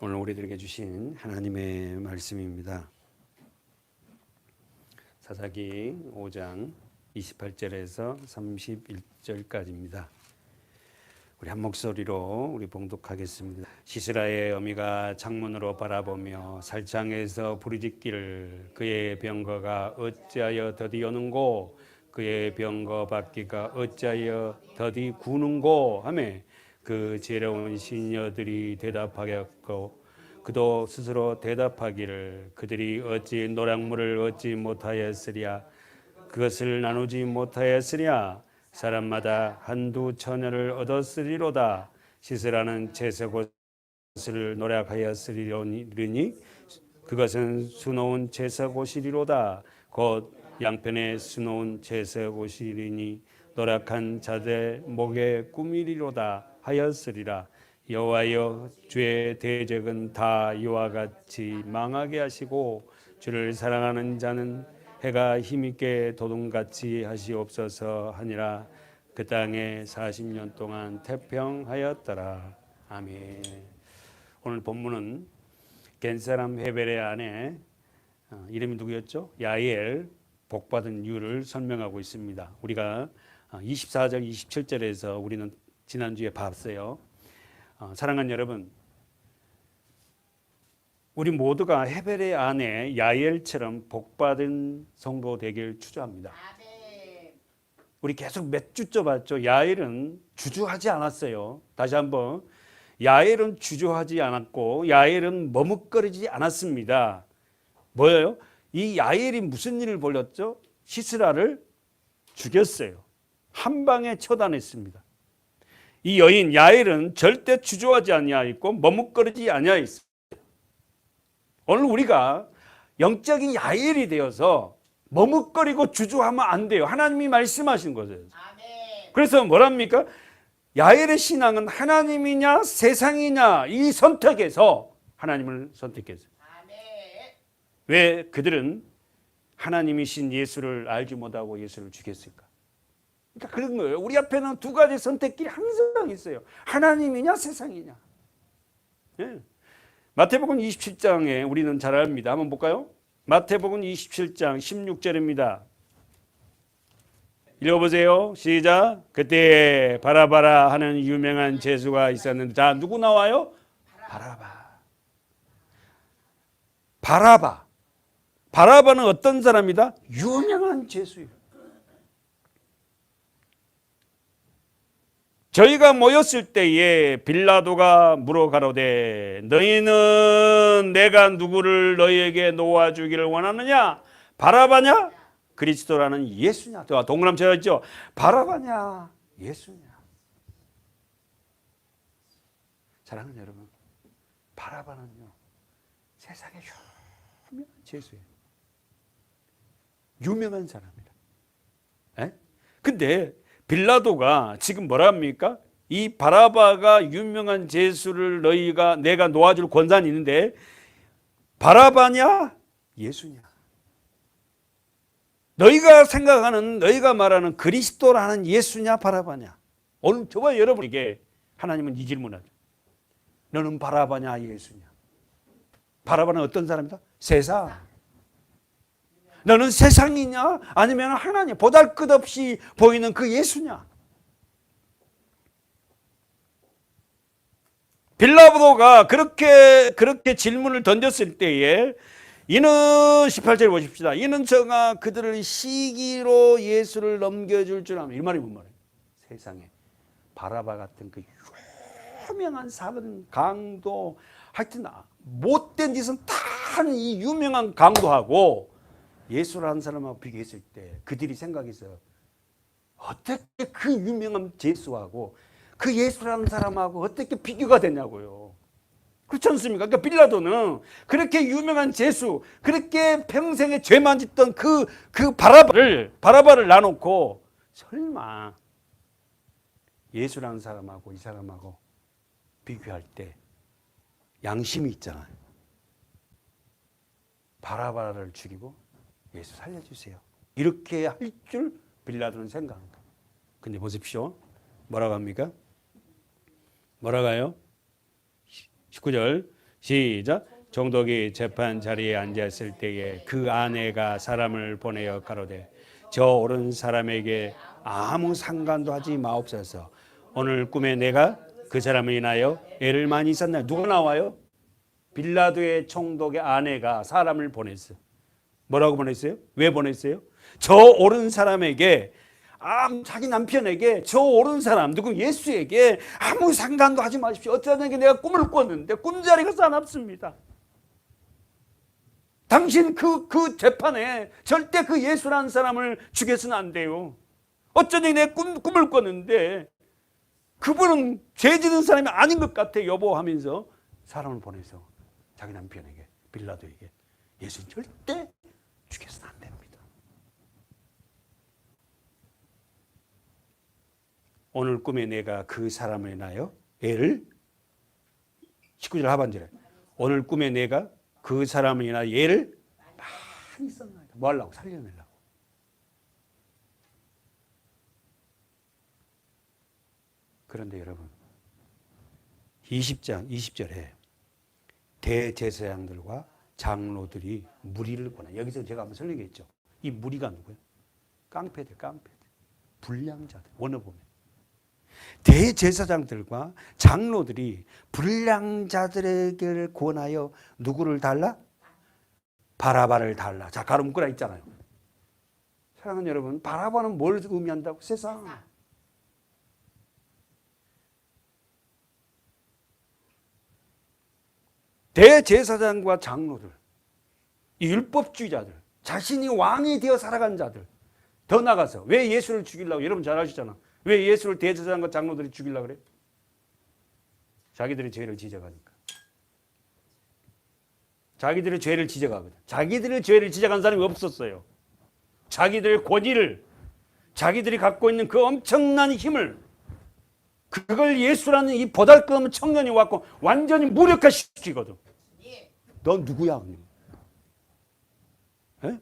오늘 우리들에게 주신 하나님의 말씀입니다. 사사기 5장 28절에서 31절까지입니다. 우리 한 목소리로 우리 봉독하겠습니다. 시스라의 어미가 창문으로 바라보며 살창에서 부르짖기를 그의 병거가 어찌하여 더디 오는고 그의 병거 바퀴가 어찌하여 더디 구는고 하매 그 지혜로운 시녀들이 대답하였고 그도 스스로 대답하기를 그들이 어찌 노량물을 얻지 못하였으랴 그것을 나누지 못하였으랴 사람마다 한두 처녀를 얻었으리로다 시스라는 채색옷을 노력하였으리니 그것은 수놓은 채색옷이리로다 곧 양편에 수놓은 채색옷이리니 노력한 자들 목에 꾸미리로다 하였으리라. 여호와여 주의 대적은 다 이와 같이 망하게 하시고 주를 사랑하는 자는 해가 힘있게 도둑같이 하시옵소서 하니라. 그 땅에 40년 동안 태평하였더라. 아멘. 오늘 본문은 겐사람 헤벨의 아내 이름이 누구였죠? 야엘 복받은 이유를 설명하고 있습니다. 우리가 24절 27절에서 우리는 지난주에 봤어요. 사랑하는 여러분, 우리 모두가 헤벨의 아내 야엘처럼 복받은 성도 되길 추구합니다. 우리 계속 몇 주째 봤죠. 야엘은 주저하지 않았어요. 다시 한번, 야엘은 주저하지 않았고 야엘은 머뭇거리지 않았습니다. 뭐예요? 이 야엘이 무슨 일을 벌였죠? 시스라를 죽였어요. 한 방에 처단했습니다. 이 여인 야엘은 절대 주저하지 아니하였고 머뭇거리지 아니하였습니다. 오늘 우리가 영적인 야엘이 되어서 머뭇거리고 주저하면 안 돼요. 하나님이 말씀하신 거예요. 그래서 뭐랍니까? 야엘의 신앙은 하나님이냐 세상이냐 이 선택에서 하나님을 선택했어요. 왜 그들은 하나님이신 예수를 알지 못하고 예수를 죽였을까? 그러니까 그런 거예요. 우리 앞에는 두 가지 선택길이 항상 있어요. 하나님이냐 세상이냐. 네. 마태복음 27장에 우리는 잘 압니다. 한번 볼까요? 마태복음 27장 16절입니다. 읽어보세요. 시작. 그때 바라바라 하는 유명한 죄수가 있었는데 자 누구 나와요? 바라바. 바라바는 어떤 사람이다? 유명한 죄수예요. 저희가 모였을 때에 빌라도가 물어가로되 너희는 내가 누구를 너희에게 놓아주기를 원하느냐? 바라바냐? 그리스도라는 예수냐? 동그라미 쳐야죠. 바라바냐? 예수냐? 사랑하는 여러분, 바라바는요 세상에 유명한 죄수예요. 유명한 사람이다. 근데 빌라도가 지금 뭐라 합니까? 이 바라바가 유명한 죄수를 내가 놓아줄 권한이 있는데 바라바냐? 예수냐? 너희가 말하는 그리스도라는 예수냐? 바라바냐? 오늘 저와 여러분에게 하나님은 이 질문하죠. 너는 바라바냐? 예수냐? 바라바는 어떤 사람이다? 세상. 너는 세상이냐? 아니면 하나님 보잘것없이 보이는 그 예수냐? 빌라도가 그렇게 질문을 던졌을 때에 이는 18절 보십시다. 이는 저가 그들을 시기로 예수를 넘겨줄 줄 아면 이 말이 뭔 말이에요? 세상에 바라바 같은 그 유명한 사건 강도 하여튼 못된 짓은 다 하는 이 유명한 강도하고 예수라는 사람하고 비교했을 때 그들이 생각해서 어떻게 그 유명한 예수하고 그 예수라는 사람하고 어떻게 비교가 되냐고요. 그렇지 않습니까? 그러니까 빌라도는 그렇게 유명한 예수, 그렇게 평생에 죄만 짓던 그 바라바를 놔놓고 설마 예수라는 사람하고 이 사람하고 비교할 때 양심이 있잖아요. 바라바를 죽이고 예수 살려주세요. 이렇게 할 줄 빌라도는 생각합니다. 근데 보십시오. 뭐라고 합니까? 뭐라고 해요? 19절 시작. 총독이 재판 자리에 앉았을 때에 그 아내가 사람을 보내어 가로되 저 오른 사람에게 아무 상관도 하지 마옵소서. 오늘 꿈에 내가 그 사람을 인하여 애를 많이 썼나요? 누가 나와요? 빌라도의 총독의 아내가 사람을 보냈어요. 뭐라고 보냈어요? 왜 보냈어요? 저 오른 사람에게 자기 남편에게 저 오른 사람 누구 예수에게 아무 상관도 하지 마십시오. 어쩌다니 내가 꿈을 꿨는데 꿈자리가 싸납습니다. 당신 그 재판에 절대 그 예수라는 사람을 죽여서는 안 돼요. 어쩌니 내 꿈을 꿨는데 그분은 죄 지는 사람이 아닌 것 같아 여보 하면서 사람을 보내서 자기 남편에게 빌라도에게 예수는 절대 죽여서는 안 됩니다. 오늘 꿈에 내가 그 사람을 인하여 애를 19절 하반절에 오늘 꿈에 내가 그 사람을 인하여 애를 많이 썼나이다. 뭐 하려고? 살려내려고. 그런데 여러분 20절에 대제사장들과 장로들이 무리를 권해. 여기서 제가 한번 설명했죠. 이 무리가 누구예요? 깡패들. 불량자들. 원어보면 대제사장들과 장로들이 불량자들에게 권하여 누구를 달라? 바라바를 달라. 자, 가로 묶으라 있잖아요. 사랑하는 여러분, 바라바는 뭘 의미한다고? 세상. 대제사장과 장로들, 이 율법주의자들, 자신이 왕이 되어 살아간 자들, 더 나가서 왜 예수를 죽이려고? 여러분 잘 아시잖아. 왜 예수를 대제사장과 장로들이 죽이려고 그래? 자기들의 죄를 지적하니까. 자기들의 죄를 지적하거든. 자기들의 죄를 지적한 사람이 없었어요. 자기들의 권위를, 자기들이 갖고 있는 그 엄청난 힘을, 그걸 예수라는 이 보잘것없는 청년이 왔고 완전히 무력화시키거든. 너 누구야? 에?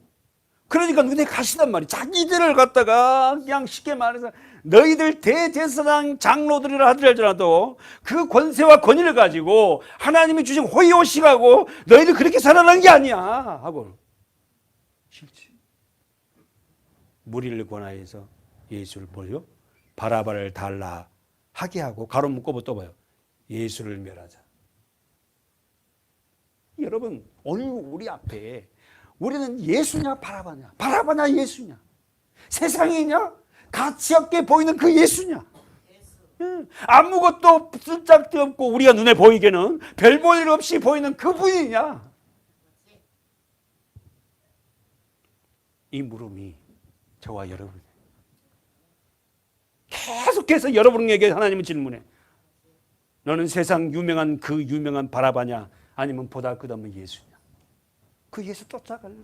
그러니까 눈에 가시단 말이야. 자기들을 갖다가 그냥 쉽게 말해서 너희들 대제사장 장로들이라 하더라도 그 권세와 권위를 가지고 하나님이 주신 호의호식하고 너희들 그렇게 살아난 게 아니야 하고 싫지. 무리를 권하여서 예수를 뭐요? 바라바를 달라 하게 하고 가로 묶고 또 봐요. 예수를 멸하자. 여러분 오늘 우리 앞에 우리는 예수냐 바라바냐? 바라바냐 예수냐? 세상이냐? 가치 없게 보이는 그 예수냐? 아무것도 쓸데도 없고 우리가 눈에 보이게는 별 볼 일 없이 보이는 그분이냐? 이 물음이 저와 여러분 계속해서 여러분에게 하나님은 질문해. 너는 세상 유명한 그 유명한 바라바냐? 아니면 보다 끝없는 예수냐? 그 예수 쫓아갈래?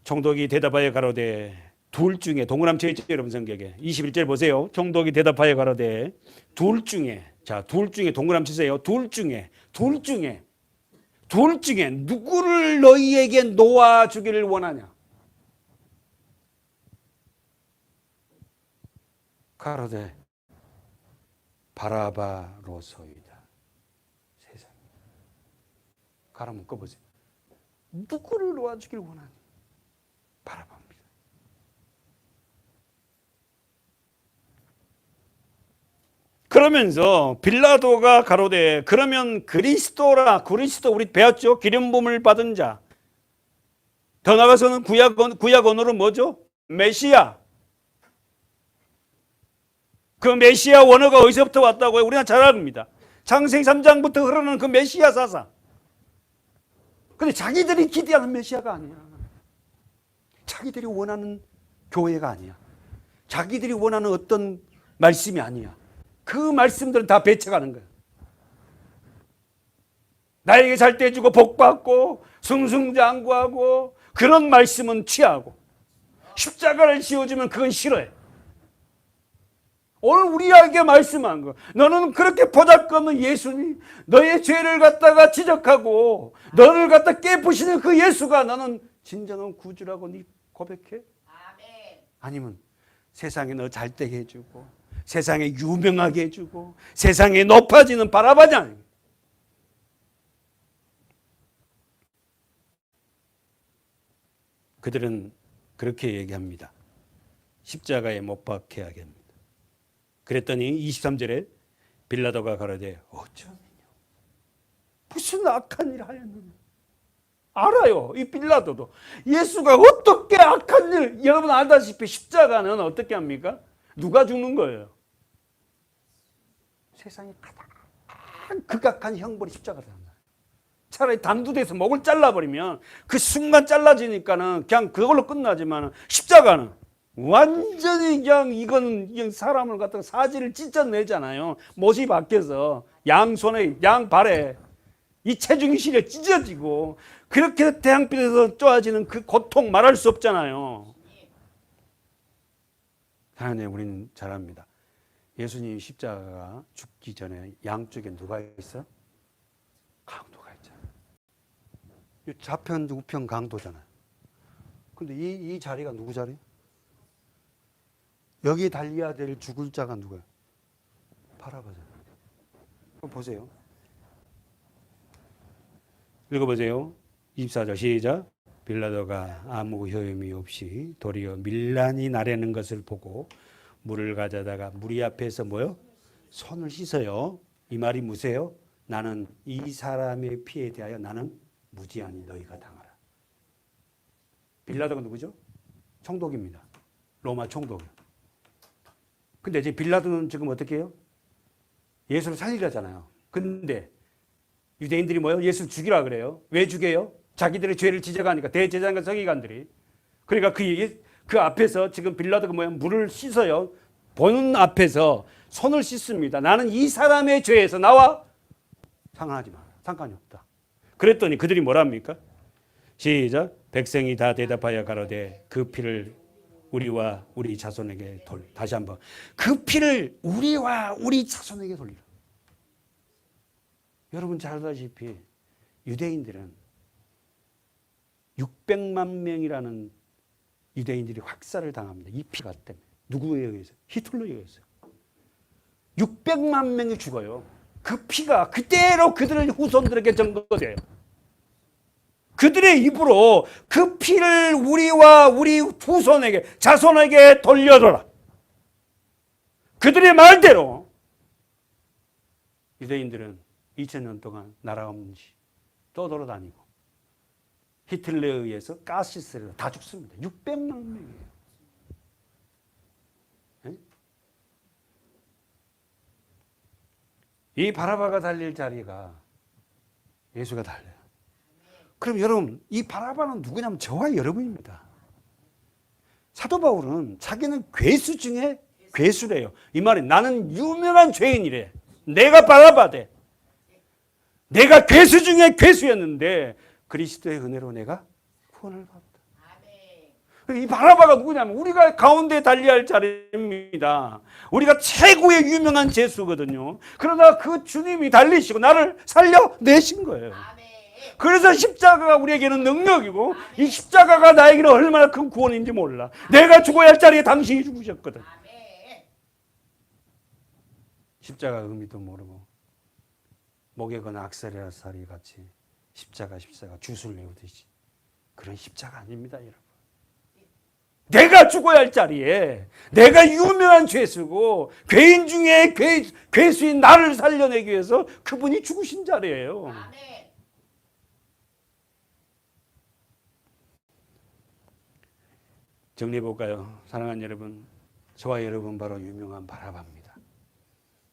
총독이 대답하여 가로되 둘 중에 동그라미 쳐 있죠 여러분 성경에 21절 보세요. 총독이 대답하여 가로되 둘 중에 둘 중에 동그라미 치세요. 둘 중에 누구를 너희에게 놓아주기를 원하냐? 가로되 바라바로소이다. 세상 가로 묶어보세요. 누구를 놓아주기를 원하냐? 바라봅니다. 그러면서 빌라도가 가로되 그러면 그리스도 우리 배웠죠? 기름 부음을 받은 자. 더 나아가서는 구약 언어로 뭐죠? 메시아. 그 메시아 원어가 어디서부터 왔다고요? 우리가 잘 압니다. 창세기 3장부터 흐르는 그 메시아 사상. 근데 자기들이 기대하는 메시아가 아니야. 자기들이 원하는 교회가 아니야. 자기들이 원하는 어떤 말씀이 아니야. 그 말씀들은 다 배척하는 거야. 나에게 잘 떼주고 복받고 승승장구하고 그런 말씀은 취하고 십자가를 씌워주면 그건 싫어해. 오늘 우리에게 말씀한 거. 너는 그렇게 보잘것없는 예수니 너의 죄를 갖다가 지적하고 너를 갖다 깨부시는 그 예수가 너는 진정한 구주라고 네 고백해? 아멘. 아니면 세상에 너 잘 되게 해주고 세상에 유명하게 해주고 세상에 높아지는 바라바자. 그들은 그렇게 얘기합니다. 십자가에 못 박혀야 합니다. 그랬더니 23절에 빌라도가 가로되 어쩌느냐 무슨 악한 일을 하였느냐. 알아요. 이 빌라도도 예수가 어떻게 악한 일. 여러분 알다시피 십자가는 어떻게 합니까? 누가 죽는 거예요? 세상에 가장 극악한 형벌이 십자가다. 차라리 단두대에서 목을 잘라버리면 그 순간 잘라지니까는 그냥 그걸로 끝나지만 십자가는 완전히 그냥 이건 사람을 갖다가 사지를 찢어내잖아요. 못이 바뀌어서 양손에 양발에 이 체중이 실려 찢어지고 그렇게 태양빛에서 쪼아지는 그 고통 말할 수 없잖아요. 하나님 우리는 잘 압니다. 예수님 십자가가 죽기 전에 양쪽에 누가 있어? 강도가 있잖아요. 좌편 우편 강도잖아요. 근데 이 자리가 누구 자리? 여기 달려야 될 죽을 자가 누구예요? 바라바잖아요. 보세요. 읽어보세요. 24절 시작. 빌라도가 아무 효험이 없이 도리어 밀란이 나르는 것을 보고 물을 가져다가 무리 앞에서 뭐요? 손을 씻어요. 이 말이 무엇이에요? 나는 이 사람의 피에 대하여 나는 무지하니 너희가 당하라. 빌라도가 누구죠? 총독입니다. 로마 총독. 근데 이제 빌라도는 지금 어떻게 해요? 예수를 살리려잖아요. 근데 유대인들이 뭐예요? 예수를 죽이라 그래요. 왜 죽여요? 자기들의 죄를 지적하니까 대제사장과 서기관들이. 그러니까 그 앞에서 지금 빌라도가 뭐예요? 물을 씻어요. 보는 앞에서 손을 씻습니다. 나는 이 사람의 죄에서 나와 상관하지 마라. 상관이 없다. 그랬더니 그들이 뭐랍니까? 시작. 백성이 다 대답하여 가로되 그 피를 우리와 우리 자손에게 돌려. 다시 한번. 그 피를 우리와 우리 자손에게 돌리라. 여러분 잘 알다시피 유대인들은 600만 명이라는 유대인들이 확살을 당합니다. 이 피가 때문에. 누구에 의해서? 히틀러에 의해서. 600만 명이 죽어요. 그 피가 그대로 그들의 후손들에게 전거돼요. 그들의 입으로 그 피를 우리와 우리 후손에게 자손에게 돌려줘라. 그들의 말대로 유대인들은 2000년 동안 나라 없는지 떠돌아다니고 히틀러에 의해서 가시스를 다 죽습니다. 600만 명이에요. 이 바라바가 달릴 자리가 예수가 달려요. 그럼 여러분 이 바라바는 누구냐면 저와 여러분입니다. 사도 바울은 자기는 괴수 중에 괴수래요. 이 말이 나는 유명한 죄인이래. 내가 바라바대. 내가 괴수 중에 괴수였는데 그리스도의 은혜로 내가 구원을 받았다. 이 바라바가 누구냐면 우리가 가운데 달려야 할 자리입니다. 우리가 최고의 유명한 죄수거든요. 그러나 그 주님이 달리시고 나를 살려내신 거예요. 그래서 십자가가 우리에게는 능력이고 이 십자가가 나에게는 얼마나 큰 구원인지 몰라. 내가 죽어야 할 자리에 당신이 죽으셨거든. 십자가 의미도 모르고 목에 건 악세라사리 같이 십자가 주술 외우듯이 그런 십자가 아닙니다, 여러분. 내가 죽어야 할 자리에 내가 유명한 죄수고 죄인 중에 죄수인 나를 살려내기 위해서 그분이 죽으신 자리예요. 정리해 볼까요? 사랑하는 여러분, 저와 여러분 바로 유명한 바라바입니다.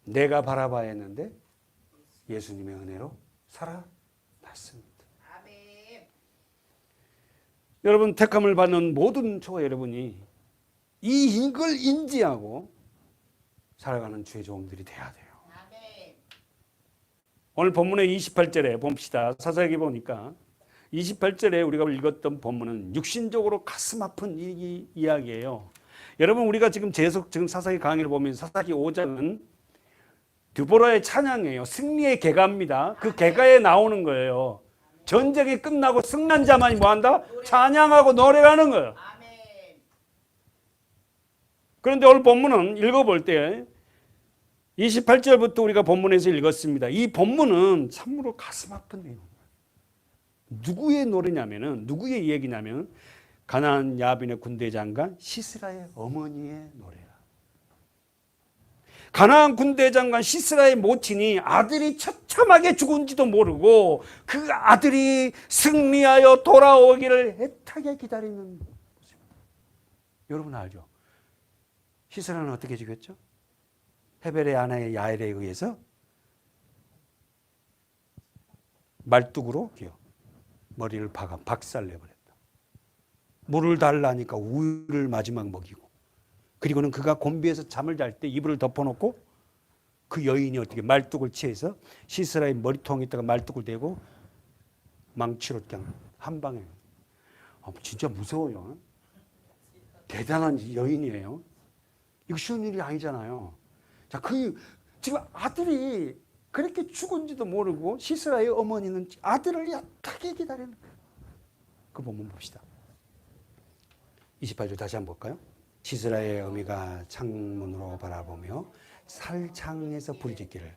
내가 바라바였는데 예수님의 은혜로 살아났습니다. 여러분 택함을 받는 모든 저와 여러분이 이걸 인지하고 살아가는 주의 종들이 돼야 돼요. 오늘 본문의 28절에 봅시다. 자세히 보니까 28절에 우리가 읽었던 본문은 육신적으로 가슴 아픈 이 이야기예요. 여러분 우리가 지금 지금 사사기 강의를 보면 사사기 5장은 드보라의 찬양이에요. 승리의 개가입니다. 그 개가에 나오는 거예요. 전쟁이 끝나고 승난 자만이 뭐한다? 찬양하고 노래하는 거예요. 그런데 오늘 본문은 읽어볼 때 28절부터 우리가 본문에서 읽었습니다. 이 본문은 참으로 가슴 아픈 내용입니다. 누구의 노래냐면은, 누구의 얘기냐면 가나안 야빈의 군대 장관 시스라의 어머니의 노래야. 가나안 군대 장관 시스라의 모친이 아들이 처참하게 죽은지도 모르고 그 아들이 승리하여 돌아오기를 애타게 기다리는 모습입니다. 여러분 알죠? 시스라는 어떻게 죽였죠? 헤벨의 아내 야엘에 의해서 말뚝으로 머리를 박살내버렸다. 물을 달라니까 우유를 마지막 먹이고, 그리고는 그가 곤비에서 잠을 잘 때 이불을 덮어놓고 그 여인이 어떻게 말뚝을 취해서 시스라의 머리통에다가 말뚝을 대고 망치로 그냥 한 방에. 진짜 무서워요. 대단한 여인이에요. 이거 쉬운 일이 아니잖아요. 자, 지금 아들이 그렇게 죽은지도 모르고 시스라의 어머니는 아들을 약하게 기다리는 거예요. 그 본문 봅시다. 28절 다시 한번 볼까요? 시스라의 어미가 창문으로 바라보며 살창에서 부르짖기를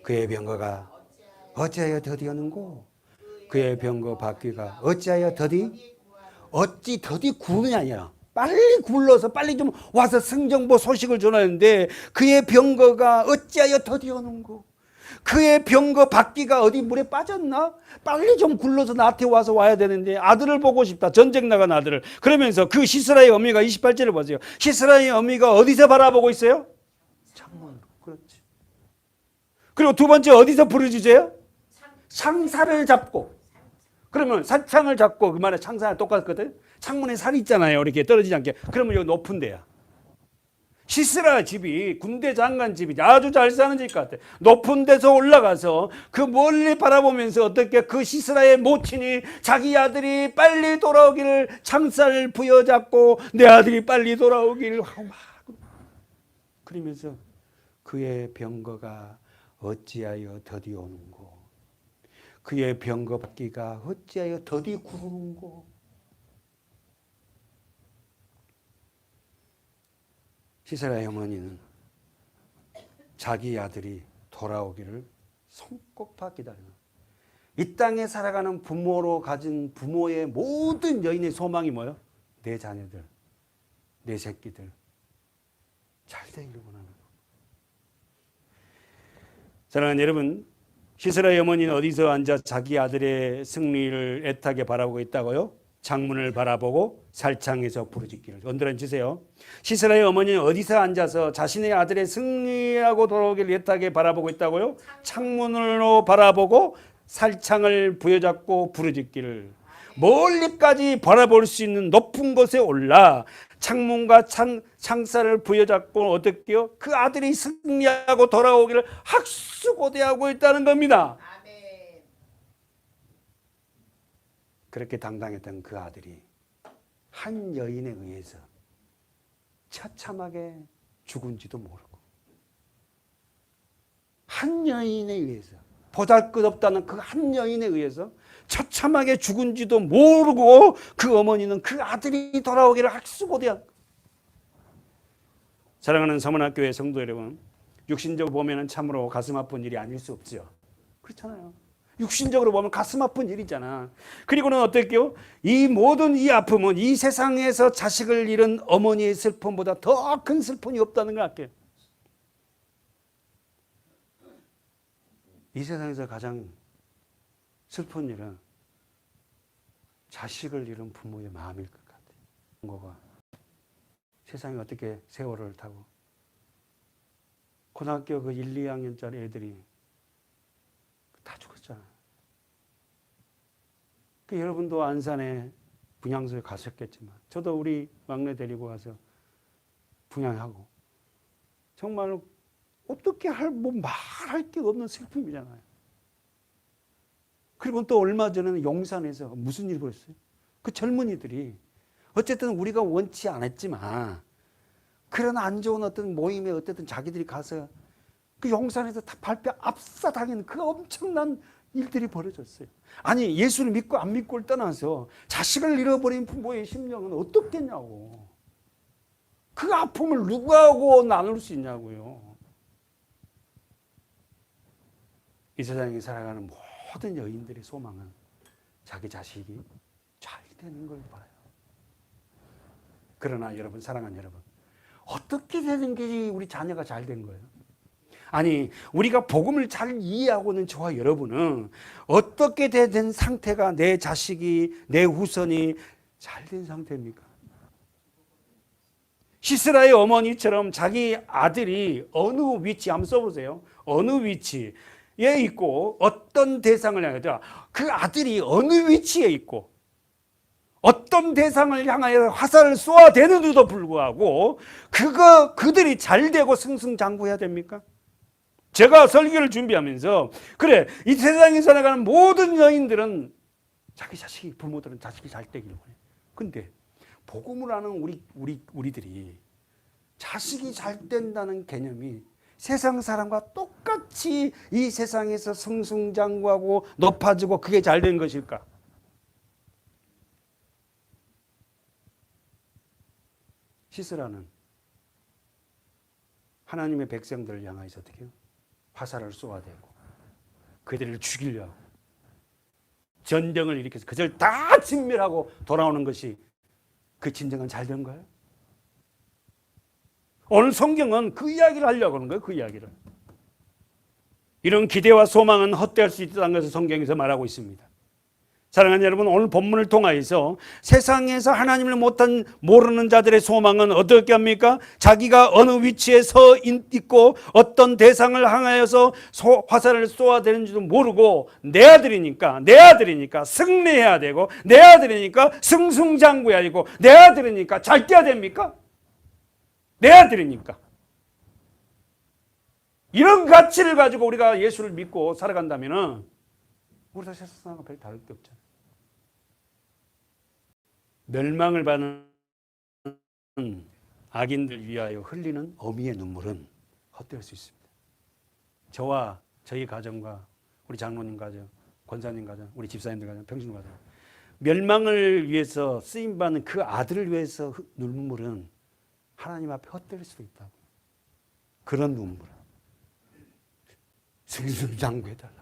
그의 병거가 어찌하여 더디었는고 그의 병거 바퀴가 어찌하여 어찌 더디 구느냐 아니라 빨리 굴러서 빨리 좀 와서 승정보 소식을 전하는데 그의 병거가 어찌하여 더디었는고 그의 병거 바퀴가 어디 물에 빠졌나? 빨리 좀 굴러서 나한테 와서 와야 되는데 아들을 보고 싶다. 전쟁 나간 아들을. 그러면서 그 시스라의 어미가 28절을 보세요. 시스라의 어미가 어디서 바라보고 있어요? 창문. 그렇지. 그리고 두 번째 어디서 부르짖어요? 창살을 잡고. 그러면 살창을 잡고 그 말에 창살은 똑같거든. 창문에 살이 있잖아요. 이렇게 떨어지지 않게. 그러면 여기 높은 데야. 시스라 집이 군대 장관 집이 아주 잘 사는 집 같아. 높은 데서 올라가서 그 멀리 바라보면서 어떻게 그 시스라의 모친이 자기 아들이 빨리 돌아오기를 창살 부여잡고 내 아들이 빨리 돌아오기를 하고 막 그러면서 그의 병거가 어찌하여 더디 오는고 그의 병거 바퀴가 어찌하여 더디 구르는고. 시스라의 어머니는 자기 아들이 돌아오기를 손꼽아 기다리는, 이 땅에 살아가는 부모로 가진 부모의 모든 여인의 소망이 뭐예요? 내 자녀들, 내 새끼들 잘 되기를 원하는 거. 사랑하는 여러분, 시스라의 어머니는 어디서 앉아 자기 아들의 승리를 애타게 바라보고 있다고요? 창문을 바라보고 살창에서 부르짖기를. 언더라인 주세요. 시스라의 어머니는 어디서 앉아서 자신의 아들의 승리하고 돌아오기를 애타게 바라보고 있다고요? 창문으로 바라보고 살창을 부여잡고 부르짖기를. 멀리까지 바라볼 수 있는 높은 곳에 올라 창문과 창살을 부여잡고 어떻게 해요? 그 아들이 승리하고 돌아오기를 학수고대하고 있다는 겁니다. 그렇게 당당했던 그 아들이 한 여인에 의해서 처참하게 죽은지도 모르고 한 여인에 의해서 보잘것없다는 그 한 여인에 의해서 처참하게 죽은지도 모르고 그 어머니는 그 아들이 돌아오기를 학수고대한. 사랑하는 서문학교의 성도 여러분, 육신적으로 보면 참으로 가슴 아픈 일이 아닐 수 없죠. 그렇잖아요. 육신적으로 보면 가슴 아픈 일이잖아. 그리고는 어떨게요? 이 모든 이 아픔은 이 세상에서 자식을 잃은 어머니의 슬픔보다 더 큰 슬픔이 없다는 것 같아요. 이 세상에서 가장 슬픈 일은 자식을 잃은 부모의 마음일 것 같아요. 거가 세상에 어떻게 세월을 타고 고등학교 그 1, 2학년짜리 애들이 다 죽었잖아요. 그 여러분도 안산에 분향소에 가셨겠지만 저도 우리 막내 데리고 가서 분향하고 정말 어떻게 말할 게 없는 슬픔이잖아요. 그리고 또 얼마 전에는 용산에서 무슨 일이 벌었어요? 그 젊은이들이 어쨌든 우리가 원치 않았지만 그런 안 좋은 어떤 모임에 어쨌든 자기들이 가서 그 용산에서 다 발표 압사당하는 그 엄청난 일들이 벌어졌어요. 아니 예수를 믿고 안 믿고를 떠나서 자식을 잃어버린 부모의 심령은 어떻겠냐고. 그 아픔을 누구하고 나눌 수 있냐고요. 이 세상에 살아가는 모든 여인들의 소망은 자기 자식이 잘 되는 걸 봐요. 그러나 여러분, 사랑하는 여러분, 어떻게 되는 게 우리 자녀가 잘 된 거예요? 아니, 우리가 복음을 잘 이해하고 있는 저와 여러분은 어떻게 된 상태가 내 자식이, 내 후손이 잘 된 상태입니까? 시스라의 어머니처럼 자기 아들이 어느 위치, 한번 써보세요. 어느 위치에 있고 어떤 대상을 향하여, 그 아들이 어느 위치에 있고 어떤 대상을 향하여 화살을 쏘아대는데도 불구하고 그들이 잘 되고 승승장구해야 됩니까? 제가 설교를 준비하면서 그래, 이 세상에 살아가는 모든 여인들은 자기 자식이, 부모들은 자식이 잘 되기를 원해요. 근데 복음을 아는 우리들이 자식이 잘 된다는 개념이 세상 사람과 똑같이 이 세상에서 승승장구하고 높아지고 그게 잘 된 것일까? 시스라는 하나님의 백성들을 향해서 어떻게 해요? 화살을 쏘아대고 그들을 죽이려고 전쟁을 일으켜서 그들 다 진멸하고 돌아오는 것이 그 진정한 잘된 거예요? 오늘 성경은 그 이야기를 하려고 하는 거예요. 그 이야기를. 이런 기대와 소망은 헛되을 수 있다는 것을 성경에서 말하고 있습니다. 사랑하는 여러분, 오늘 본문을 통하여서 세상에서 하나님을 모르는 자들의 소망은 어떻게 합니까? 자기가 어느 위치에 서 있고 어떤 대상을 향하여서 화살을 쏘아대는지도 모르고 내 아들이니까 승리해야 되고 내 아들이니까 승승장구해야 되고 내 아들이니까 잘 돼야 됩니까? 내 아들이니까. 이런 가치를 가지고 우리가 예수를 믿고 살아간다면 우리가 세상과 별 다를 게 없잖아요. 멸망을 받는 악인들 위하여 흘리는 어미의 눈물은 헛될 수 있습니다. 저와 저희 가정과 우리 장로님 가정, 권사님 가정, 우리 집사님들 가정, 평신 가정, 멸망을 위해서 쓰임받는 그 아들을 위해서 눈물은 하나님 앞에 헛될 수도 있다고. 그런 눈물은 승승장구해달라,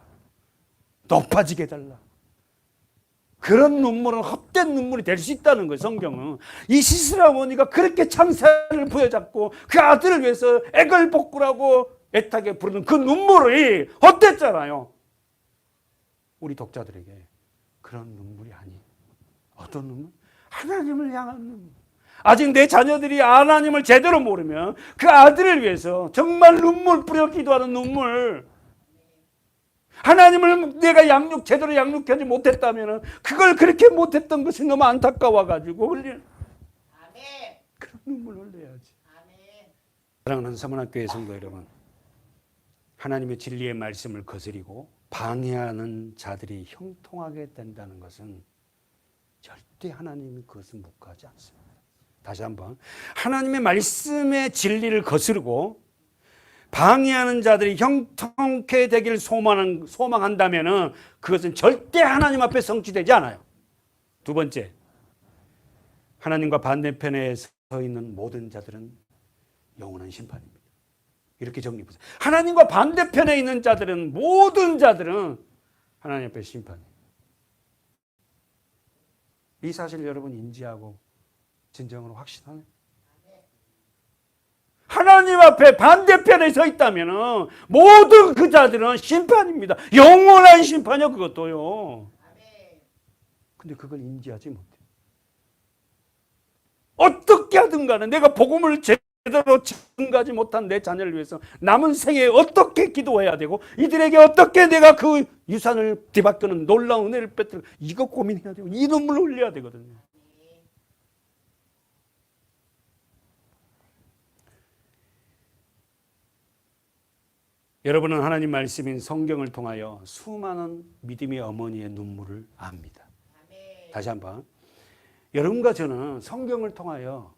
높아지게 해달라, 그런 눈물은 헛된 눈물이 될 수 있다는 거예요. 성경은. 이 시스라 어머니가 그렇게 창세를 부여잡고 그 아들을 위해서 애걸복구라고 애타게 부르는 그 눈물이 헛됐잖아요. 우리 독자들에게 그런 눈물이 아니에요. 어떤 눈물? 하나님을 향한 눈물. 아직 내 자녀들이 하나님을 제대로 모르면 그 아들을 위해서 정말 눈물 뿌려 기도하는 눈물, 하나님을 내가 제대로 양육하지 못했다면 그걸 그렇게 못했던 것이 너무 안타까워가지고 흘리는 그런 눈물 흘려야지. 사랑하는 서문학교의 성도 여러분, 하나님의 진리의 말씀을 거스리고 방해하는 자들이 형통하게 된다는 것은 절대 하나님이 그것을 묵과하지 않습니다. 다시 한번, 하나님의 말씀의 진리를 거스르고 방해하는 자들이 형통케 되기를 소망한다면 그것은 절대 하나님 앞에 성취되지 않아요. 두 번째, 하나님과 반대편에 서 있는 모든 자들은 영원한 심판입니다. 이렇게 정리해 보세요. 하나님과 반대편에 있는 자들은, 모든 자들은 하나님 앞에 심판이에요. 이 사실을 여러분 인지하고 진정으로 확신하네. 하나님 앞에 반대편에 서 있다면 모든 그 자들은 심판입니다. 영원한 심판이요, 그것도요. 근데 그걸 인지하지 못해. 어떻게 하든 간에 내가 복음을 제대로 증가하지 못한 내 자녀를 위해서 남은 생에 어떻게 기도해야 되고 이들에게 어떻게 내가 그 유산을 뒤바꾸는 놀라운 은혜를 뺏들고 이거 고민해야 되고 이 눈물을 흘려야 되거든요. 여러분은 하나님 말씀인 성경을 통하여 수많은 믿음의 어머니의 눈물을 압니다. 다시 한번, 여러분과 저는 성경을 통하여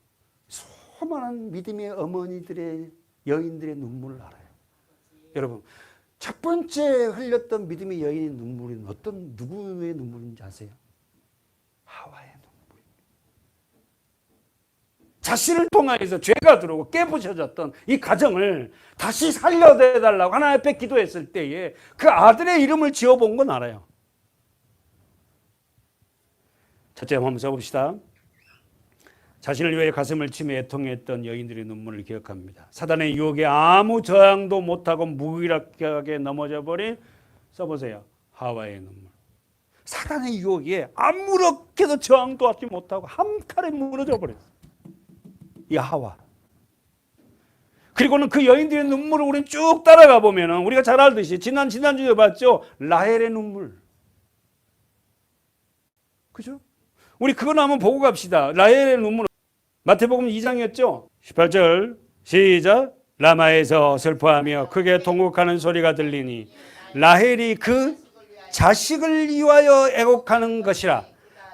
수많은 믿음의 어머니들의, 여인들의 눈물을 알아요. 여러분, 첫 번째 흘렸던 믿음의 여인의 눈물은 누구의 눈물인지 아세요? 하와의 눈물입니다. 자신을 통하여서 죄가 들어오고 깨부셔졌던 이 가정을 다시 살려내달라고 하나님 앞에 기도했을 때에 그 아들의 이름을 지어본 건 알아요. 첫째 한번 써봅시다. 자신을 위해 가슴을 치며 애통했던 여인들의 눈물을 기억합니다. 사단의 유혹에 아무 저항도 못하고 무기력하게 넘어져 버린, 써보세요, 하와의 눈물. 사단의 유혹에 아무렇게도 저항도 하지 못하고 한 칼에 무너져 버렸어요. 이 하와. 그리고는 그 여인들의 눈물을 우리는 쭉 따라가 보면은 우리가 잘 알듯이 지난주에 봤죠? 라헬의 눈물. 그죠? 우리 그거는 한번 보고 갑시다. 라헬의 눈물. 마태복음 2장이었죠? 18절 시작. 라마에서 슬퍼하며 크게 통곡하는 소리가 들리니 라헬이 그 자식을 위하여 애곡하는 것이라.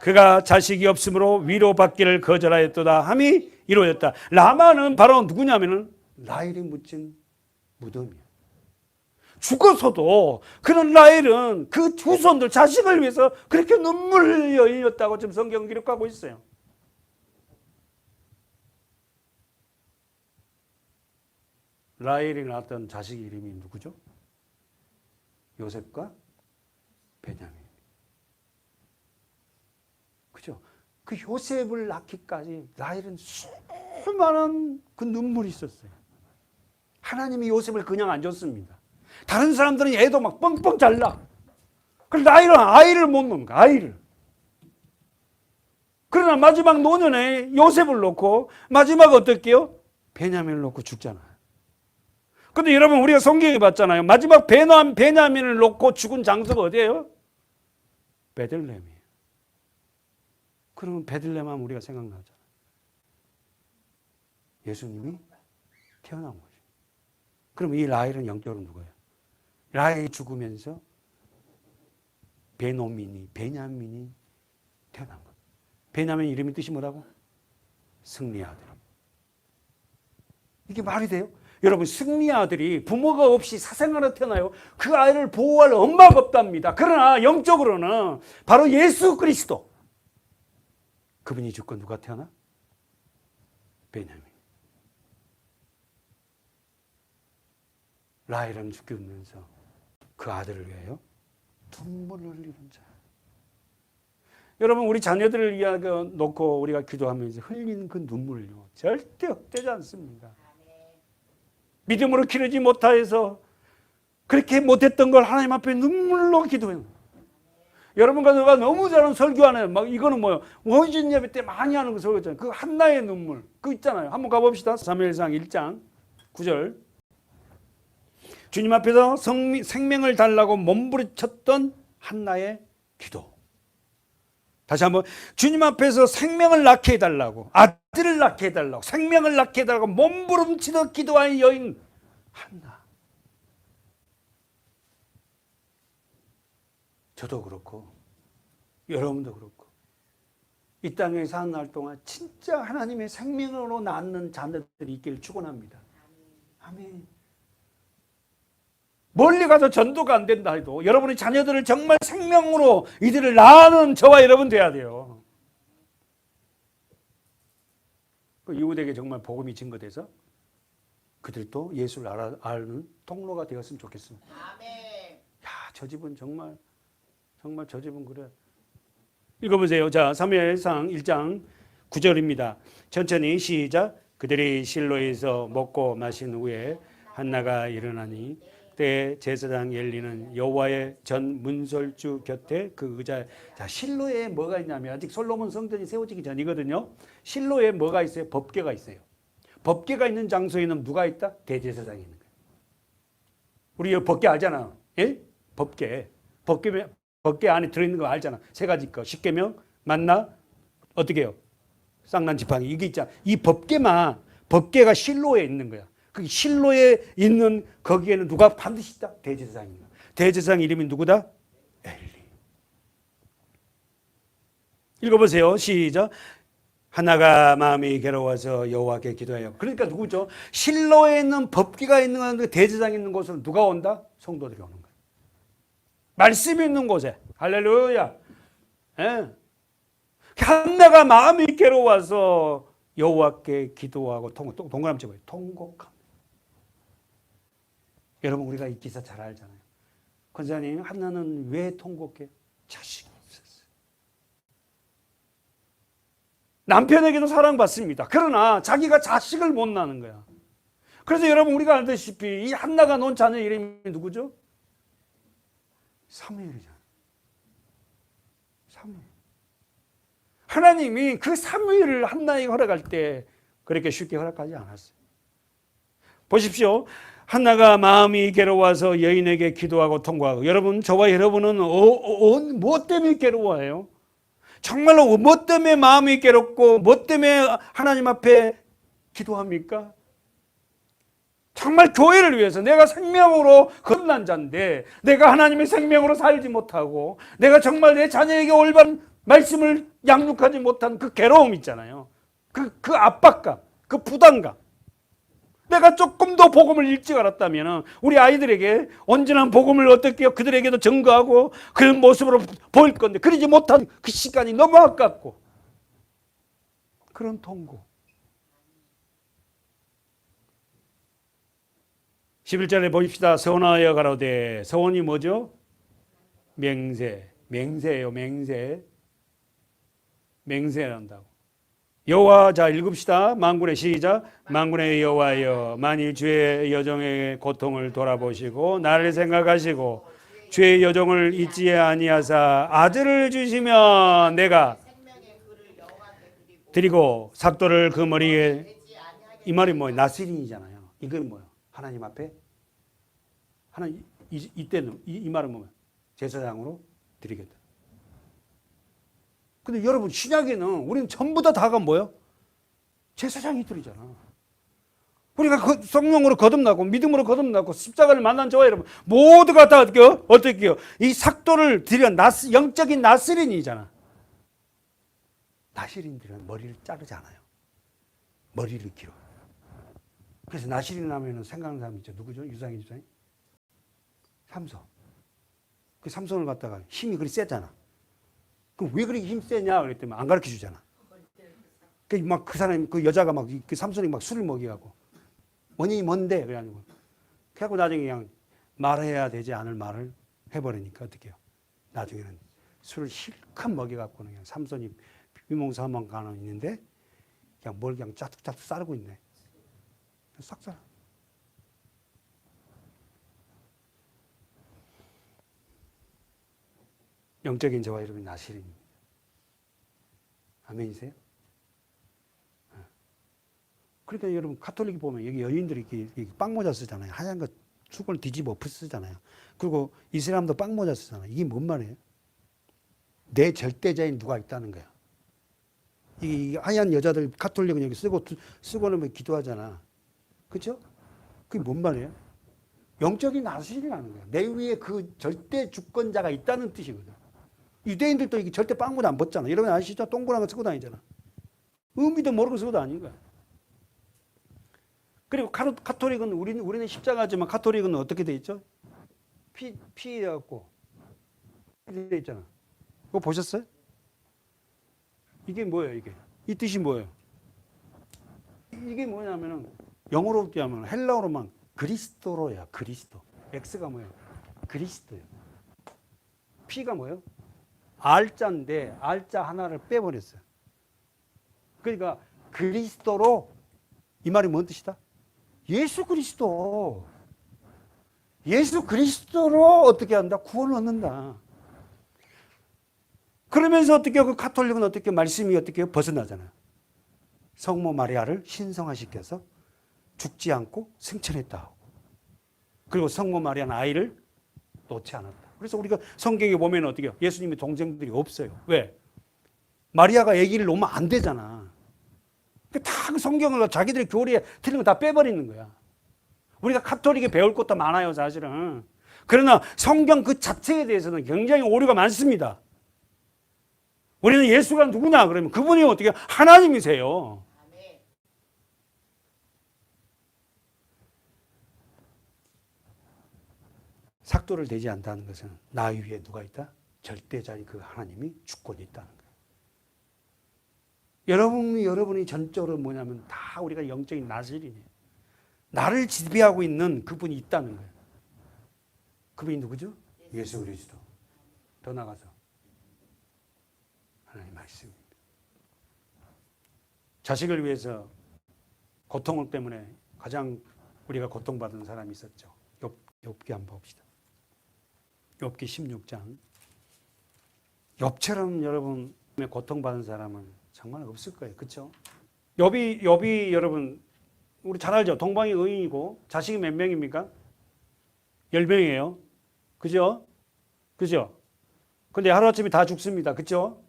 그가 자식이 없으므로 위로받기를 거절하였도다 함이 이루어졌다. 라마는 바로 누구냐면은 라헬이 묻힌 무덤이야. 죽어서도 그런 라헬은 그 후손들 자식을 위해서 그렇게 눈물을 흘렸다고 지금 성경 기록하고 있어요. 라헬이 낳았던 자식 이름이 누구죠? 요셉과 베냐민. 그죠? 그 요셉을 낳기까지 라헬은 수많은 그 눈물이 있었어요. 하나님이 요셉을 그냥 안 줬습니다. 다른 사람들은 애도 막 뻥뻥 잘나. 그래서 라헬은 아이를 못 놓는 거야, 아이를. 그러나 마지막 노년에 요셉을 놓고 마지막 어떻게요? 베냐민을 놓고 죽잖아요. 근데 여러분 우리가 성경에 봤잖아요. 마지막 베냐민을 놓고 죽은 장소가 어디예요? 베들레헴이에요. 그러면 베들레헴 하면 우리가 생각나잖아요. 예수님이 태어난 거죠. 그럼 이 라헬은 영적으로 누구예요? 라헬이 죽으면서 베냐민이 태어난 거예요. 베냐민 이름이 뜻이 뭐라고? 승리의 아들. 이게 말이 돼요? 여러분 승리의 아들이 부모가 없이 사생아로 태어나요. 그 아이를 보호할 엄마가 없답니다. 그러나 영적으로는 바로 예수 그리스도. 그분이 죽고 누가 태어나? 베냐민. 라헬은 죽으면서 그 아들을 위하여 눈물을 흘리는 자. 여러분 우리 자녀들을 위하여 놓고 우리가 기도하면서 흘리는 그 눈물을요 절대 헛되지 않습니다. 믿음으로 기르지 못하여서 그렇게 못했던 걸 하나님 앞에 눈물로 기도해요. 여러분과 내가 너무 잘하는 설교하네. 막 이거는 뭐예요? 원신 예배 때 많이 하는 거 설교잖아요. 그 한나의 눈물. 그거 있잖아요. 한번 가봅시다. 사무엘상 1장 9절. 주님 앞에서 생명을 달라고 몸부림쳤던 한나의 기도. 다시 한번 주님 앞에서 생명을 낳게 해달라고, 아들을 낳게 해달라고, 생명을 낳게 해달라고 몸부림치던 기도하는 여인 한나. 저도 그렇고 여러분도 그렇고 이 땅에 사는 날 동안 진짜 하나님의 생명으로 낳는 자녀들이 있기를 축원합니다. 아멘. 멀리 가서 전도가 안 된다 해도 여러분의 자녀들을 정말 생명으로 이들을 낳는 저와 여러분 돼야 돼요. 그 이웃에게 정말 복음이 증거돼서 그들도 예수를 아는 통로가 되었으면 좋겠습니다. 아멘. 야, 저 집은 정말 저 집은 그래. 읽어보세요. 자, 사무엘상 1장 9절입니다. 천천히 시작. 그들이 실로에서 먹고 마신 후에 한나가 일어나니 그때 제사장 엘리는 여호와의 전 문설주 곁에 그 의자. 자, 실로에 뭐가 있냐면 아직 솔로몬 성전이 세워지기 전이거든요. 실로에 뭐가 있어요? 법궤가 있어요. 법궤가 있는 장소에는 누가 있다? 대제사장이 있는 거예요. 우리 이 법궤 알잖아. 예? 법궤 안에 들어있는 거 알잖아. 세 가지 거. 십계명, 만나, 어떻게 해요? 쌍난 지팡이. 이게 있잖아. 이 법궤가 실로에 있는 거야. 그 실로에 있는 거기에는 누가 반드시 있다? 대제사장입니다. 대제사장 이름이 누구다? 엘리. 읽어보세요. 시작. 하나가 마음이 괴로워서 여호와께 기도해요. 그러니까 누구죠? 실로에 있는 법궤가 있는 곳, 대제사장이 있는 곳으로 누가 온다? 성도들이 오는 거예요. 말씀이 있는 곳에. 할렐루야. 예. 한나가 마음이 괴로워서 여호와께 기도하고 동그라미 쳐봐요. 통곡함. 여러분 우리가 이 기사 잘 알잖아요. 권사님, 한나는 왜 통곡해? 자식이 없었어요. 남편에게도 사랑받습니다. 그러나 자기가 자식을 못 낳는 거야. 그래서 여러분 우리가 알다시피 이 한나가 놓은 자녀 이름이 누구죠? 사무엘이잖아요. 사무엘. 하나님이 그 사무엘을 한나에게 허락할 때 그렇게 쉽게 허락하지 않았어요. 보십시오. 한나가 마음이 괴로워서 여인에게 기도하고 통과하고, 여러분, 저와 여러분은 무엇 때문에 괴로워해요? 정말로 무엇 때문에 마음이 괴롭고 무엇 때문에 하나님 앞에 기도합니까? 정말 교회를 위해서 내가 생명으로 거듭난 자인데 내가 하나님의 생명으로 살지 못하고 내가 정말 내 자녀에게 올바른 말씀을 양육하지 못한 그 괴로움 있잖아요. 그 압박감, 그 부담감. 내가 조금 더 복음을 일찍 알았다면 우리 아이들에게 언제나 복음을 어떻게 해요? 그들에게도 증거하고 그 모습으로 보일 건데 그러지 못한 그 시간이 너무 아깝고 그런 통고. 11절에 보십시다. 서원하여 가로되. 서원이 뭐죠? 맹세. 맹세예요. 맹세. 맹세한다고. 여호와, 자 읽읍시다. 만군의 시작. 만군의 여호와여, 만일 주의 여종의 고통을 돌아보시고 나를 생각하시고 주의 여종을 잊지 아니하사 아들을 주시면 내가 드리고 삭도를 그 머리에. 이 말이 뭐예요? 나스린이잖아요. 이건 뭐예요? 하나님 앞에 하나님 이때는 이 말은 뭐예요? 제사장으로 드리겠다. 근데 여러분 신약에는 우리는 전부 다가 뭐예요? 제사장이 드리잖아. 우리가 성령으로 거듭나고 믿음으로 거듭나고 십자가를 만난 저와 여러분 모두가 다 어떻게 해요? 이 삭도를 드리는 영적인 나스린이잖아. 나시린들은 머리를 자르지 않아요. 머리를 길어요. 그래서 나시린 하면 생각나는 사람 있죠. 누구죠? 유상인 유상인? 삼손. 그 삼손을 갖다가 힘이 그리 세잖아. 그럼 왜 그렇게 힘 세냐? 그랬더니 안 가르쳐 주잖아. 그 사람이, 그 여자가 그 삼손이 술을 먹이고 원인이 뭔데? 그래가지고. 그래갖고 나중에 그냥 말해야 되지 않을 말을 해버리니까 어떻게 해요? 나중에는 술을 실컷 먹여갖고는 그냥 삼손이 비몽사몽 가는 있는데 그냥 뭘 그냥 짜툭짜툭 싸르고 있네. 싹 싸. 영적인 저와 여러분이 나시린입니다. 아멘이세요? 그러니까 여러분 가톨릭 보면 여기 여인들이 이렇게 빵모자 쓰잖아요. 하얀 거 수건을 뒤집어 쓰잖아요. 그리고 이슬람도 빵모자 쓰잖아요. 이게 뭔 말이에요? 내 절대자인 누가 있다는 거야. 이 하얀 여자들 가톨릭은 여기 쓰고 나면 기도하잖아. 그렇죠? 그게 뭔 말이에요? 영적인 나시린이라는 거야. 내 위에 그 절대 주권자가 있다는 뜻이거든. 유대인들도 이게 절대 빵모자 안 벗잖아. 여러분 아시죠? 동그란 거 쓰고 다니잖아. 의미도 모르고 쓰고 다니는 거야. 그리고 가톨릭은 우리는 십자가지만 가톨릭은 어떻게 돼 있죠? 피해갖고 돼 있잖아. 그거 보셨어요? 이게 뭐예요? 이게 이 뜻이 뭐예요? 이게 뭐냐면은 영어로 하면 헬라어로만 그리스도로야. 그리스도. X가 뭐예요? 그리스도예요. P가 뭐예요? R자인데 R자 하나를 빼버렸어요. 그러니까 그리스도로 이 말이 뭔 뜻이다? 예수 그리스도. 예수 그리스도로 어떻게 한다? 구원을 얻는다. 그러면서 어떻게 그 가톨릭은 어떻게 말씀이 어떻게 벗어나잖아요. 성모 마리아를 신성화시켜서 죽지 않고 승천했다. 그리고 성모 마리아는 아이를 놓지 않았다. 그래서 우리가 성경에 보면 어떻게 해요? 예수님의 동생들이 없어요. 왜? 마리아가 아기를 놓으면 안 되잖아. 다 그 성경을 자기들의 교리에 틀린 거 다 빼버리는 거야. 우리가 가톨릭에 배울 것도 많아요, 사실은. 그러나 성경 그 자체에 대해서는 굉장히 오류가 많습니다. 우리는 예수가 누구냐? 그러면 그분이 어떻게 하나님이세요. 삭도를 대지 않다는 것은 나 위에 누가 있다? 절대자인 그 하나님이 주권이 있다는 거예요. 여러분이 전적으로 뭐냐면 다 우리가 영적인 나실이에요. 나를 지배하고 있는 그분이 있다는 거예요. 그분이 누구죠? 예수 그리스도. 더 나가서 하나님 말씀입니다. 자식을 위해서 고통 때문에 가장 우리가 고통받은 사람이 있었죠. 욥기 한번 봅시다. 욥기 16장. 욥처럼 여러분 고통받은 사람은 정말 없을 거예요. 그렇죠? 욥이 여러분 우리 잘 알죠? 동방의 의인이고 자식이 몇 명입니까? 10명이에요. 그죠? 그죠? 근데 하루아침에 다 죽습니다. 그죠?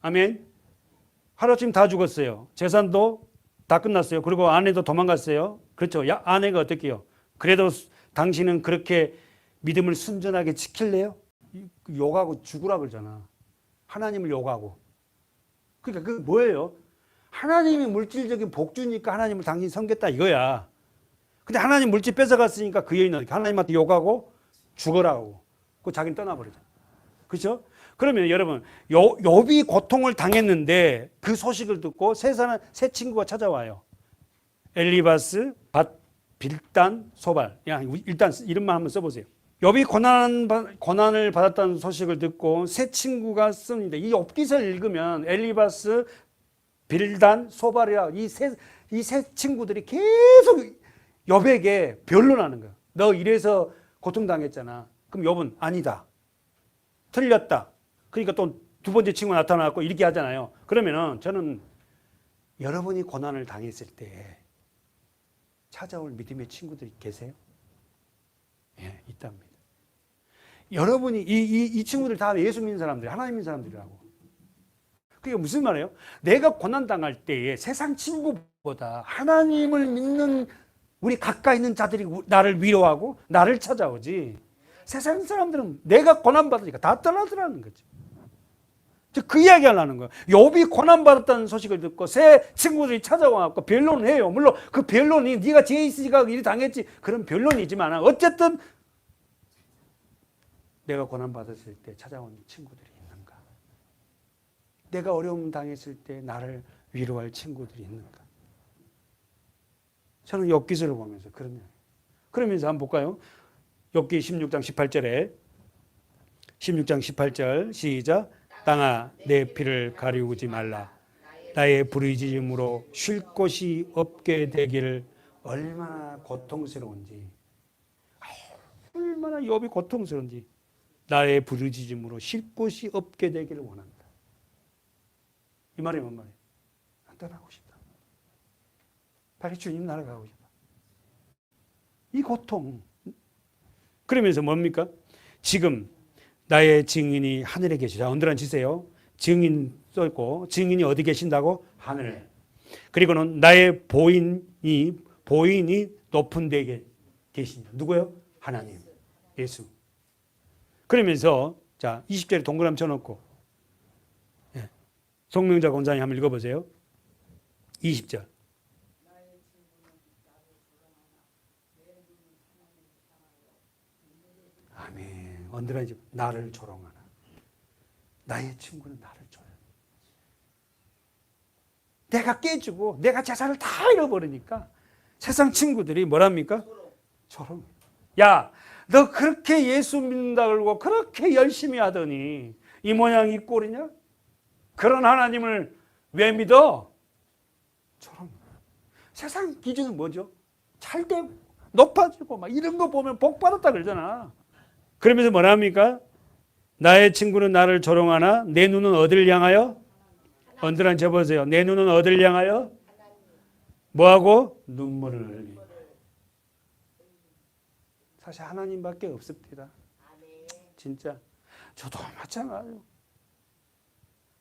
아멘. 하루아침에 다 죽었어요. 재산도 다 끝났어요. 그리고 아내도 도망갔어요. 그렇죠? 아내가 어떻게요? 그래도 당신은 그렇게 믿음을 순전하게 지킬래요? 욕하고 죽으라 그러잖아. 하나님을 욕하고. 그러니까 그 뭐예요? 하나님이 물질적인 복주니까 하나님을 당신이 섬겼다 이거야. 근데 하나님 물질 뺏어갔으니까 그 여인은 하나님한테 욕하고 죽어라고. 그 자기는 떠나버리잖아. 그렇죠? 그러면 여러분 욥이 고통을 당했는데 그 소식을 듣고 세 친구가 찾아와요. 엘리바스, 빌단, 소발. 일단 이름만 한번 써보세요. 욥이 고난을 받았다는 소식을 듣고 세 친구가 씁니다. 이 욥기서를 읽으면 엘리바스, 빌단, 소발이라 이 세 친구들이 계속 욥에게 변론하는 거야. 너 이래서 고통당했잖아. 그럼 욥은 아니다. 틀렸다. 그러니까 또 두 번째 친구가 나타나고 이렇게 하잖아요. 그러면은 저는 여러분이 고난을 당했을 때 찾아올 믿음의 친구들이 계세요? 예, 있답니다. 여러분이 이 친구들 다 예수 믿는 사람들, 하나님 믿는 사람들이라고. 그게 무슨 말이에요? 내가 고난 당할 때에 세상 친구보다 하나님을 믿는 우리 가까이 있는 자들이 나를 위로하고 나를 찾아오지. 세상 사람들은 내가 고난 받으니까 다 떠나더라는 거지. 그 이야기 하려는 거예요. 욥이 고난 받았다는 소식을 듣고 새 친구들이 찾아와서 변론을 해요. 물론 그 변론이 네가 죄 있으니까 이리 당했지 그런 변론이지만 어쨌든 내가 고난 받았을 때 찾아온 친구들이 있는가? 내가 어려움 당했을 때 나를 위로할 친구들이 있는가? 저는 욥기서를 보면서 그러면서 한번 볼까요? 욥기 16장 18절에 16장 18절 시작. 땅아 내 피를 가리우지 말라. 나의 부르짖음으로 쉴 곳이 없게 되기를. 얼마나 고통스러운지, 얼마나 욥이 고통스러운지. 나의 부르짖음으로 쉴 곳이 없게 되기를 원한다. 이 말이 뭔 말이에요? 난 떠나고 싶다. 빨리 주님 나라 가고 싶다. 이 고통. 그러면서 뭡니까? 지금 나의 증인이 하늘에 계시다. 언더라인 증인 써있고 증인이 어디 계신다고? 하늘에. 그리고는 나의 보인이 높은 데 계신다. 누구요? 하나님. 예수. 그러면서 자 20절에 동그라미 쳐놓고 송명자 권사님 한번 읽어보세요. 20절. 아멘. 언더라인 나를 조롱하나. 나의 친구는 나를 조롱. 내가 깨지고 내가 재산을 다 잃어버리니까 세상 친구들이 뭐랍니까? 조롱. 야, 너 그렇게 예수 믿는다 그러고 그렇게 열심히 하더니 이 모양 이 꼴이냐? 그런 하나님을 왜 믿어? 조롱. 세상 기준은 뭐죠? 잘 되고 높아지고 막 이런 거 보면 복 받았다 그러잖아. 그러면서 뭐라 합니까? 나의 친구는 나를 조롱하나 내 눈은 어디를 향하여? 언더라인 쳐보세요. 내 눈은 어디를 향하여? 뭐하고? 눈물을 흘리고. 사실 하나님밖에 없습니다. 진짜 저도 마찬가지예요.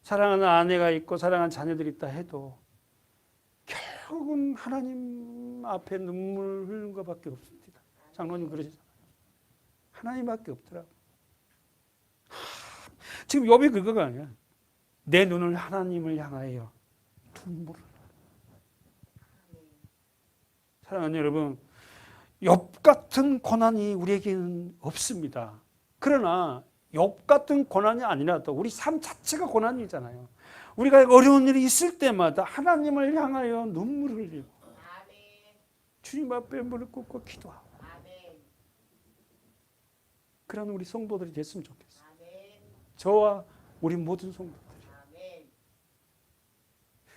사랑하는 아내가 있고 사랑하는 자녀들이 있다 해도 결국은 하나님 앞에 눈물 흘리는 것밖에 없습니다. 장로님 그러시잖아요. 하나님밖에 없더라고. 지금 욥이 그거가 아니야. 내 눈을 하나님을 향하여 눈물을. 사랑하는 여러분, 욥 같은 고난이 우리에게는 없습니다. 그러나 욕 같은 고난이 아니라도 우리 삶 자체가 고난이잖아요. 우리가 어려운 일이 있을 때마다 하나님을 향하여 눈물을 흘리고 주님 앞에 무릎 꿇고 기도하고 그런 우리 성도들이 됐으면 좋겠어요. 저와 우리 모든 성도들이.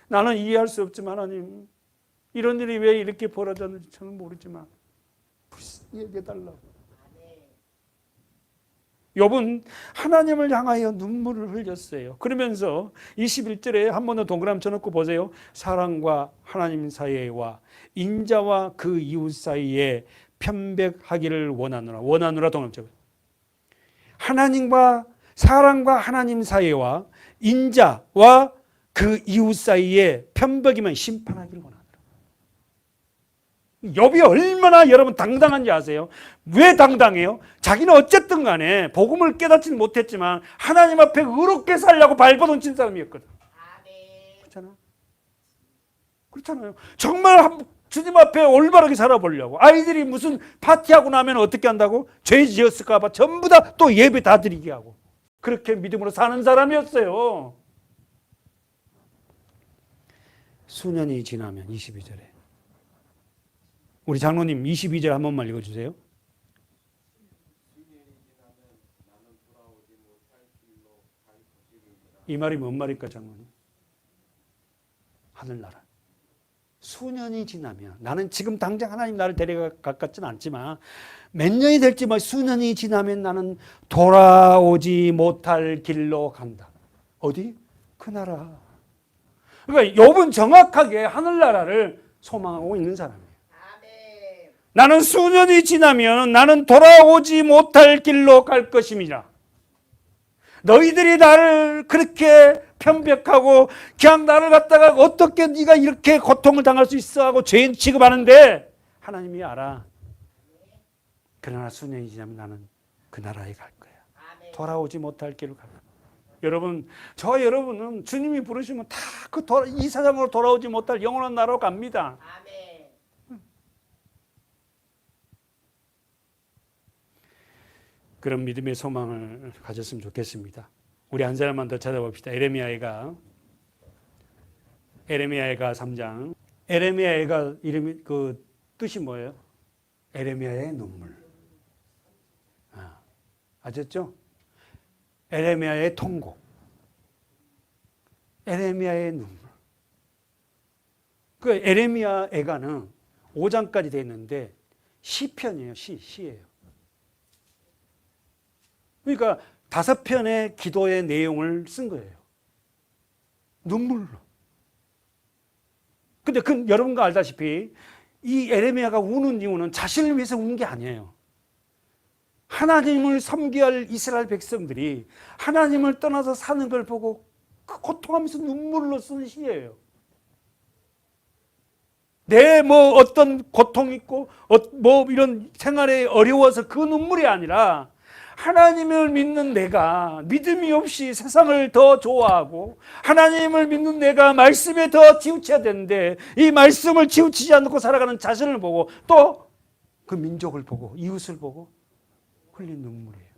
나는 이해할 수 없지만 하나님, 이런 일이 왜 이렇게 벌어졌는지 저는 모르지만 얘기해 달라고. 욥은 하나님을 향하여 눈물을 흘렸어요. 그러면서 21절에 한 번 더 동그라미 쳐놓고 보세요. 사랑과 하나님 사이와 인자와 그 이웃 사이에 편백하기를 원하노라. 원하노라 동그라미 쳐요. 하나님과 사랑과 하나님 사이와 인자와 그 이웃 사이에 편백이면 심판하기를 원하노라. 욥이 얼마나 여러분 당당한지 아세요? 왜 당당해요? 자기는 어쨌든 간에 복음을 깨닫지는 못했지만 하나님 앞에 의롭게 살려고 발버둥 친 사람이었거든. 그렇잖아. 그렇잖아요. 정말 주님 앞에 올바르게 살아보려고. 아이들이 무슨 파티하고 나면 어떻게 한다고? 죄 지었을까 봐 전부 다 또 예배 다 드리게 하고. 그렇게 믿음으로 사는 사람이었어요. 수년이 지나면 22절에 우리 장로님 22절 한 번만 읽어주세요. 이 말이 뭔 말일까 장로님? 하늘나라. 수년이 지나면, 나는 지금 당장 하나님 나를 데려갈 것 같지는 않지만 몇 년이 될지 뭐 수년이 지나면 나는 돌아오지 못할 길로 간다. 어디? 그 나라. 그러니까 욥은 정확하게 하늘나라를 소망하고 있는 사람이에요. 나는 수년이 지나면 나는 돌아오지 못할 길로 갈 것임이라. 너희들이 나를 그렇게 편벽하고 그냥 나를 갖다가 어떻게 네가 이렇게 고통을 당할 수 있어 하고 죄인 취급하는데 하나님이 알아. 그러나 수년이 지나면 나는 그 나라에 갈 거야. 돌아오지 못할 길로 갈 거야. 여러분, 저 여러분은 주님이 부르시면 다 이 세상으로 돌아오지 못할 영원한 나라로 갑니다. 그런 믿음의 소망을 가졌으면 좋겠습니다. 우리 한 사람만 더 찾아봅시다. 에레미야가 3장. 에레미야가 이름이 그 뜻이 뭐예요? 에레미야의 눈물. 아셨죠? 에레미야의 통곡. 에레미야의 눈물. 그 에레미야 애가는 5장까지 되어 있는데 시편이에요. 시예요. 그러니까 5편의 기도의 내용을 쓴 거예요. 눈물로. 근데 여러분가 알다시피 이 에레미야가 우는 이유는 자신을 위해서 우는 게 아니에요. 하나님을 섬겨야 할 이스라엘 백성들이 하나님을 떠나서 사는 걸 보고 고통하면서 눈물로 쓰는 시예요. 내 뭐 어떤 고통 있고 뭐 이런 생활에 어려워서 그 눈물이 아니라 하나님을 믿는 내가 믿음이 없이 세상을 더 좋아하고 하나님을 믿는 내가 말씀에 더 치우쳐야 되는데 이 말씀을 치우치지 않고 살아가는 자신을 보고 또 그 민족을 보고 이웃을 보고 흘린 눈물이에요.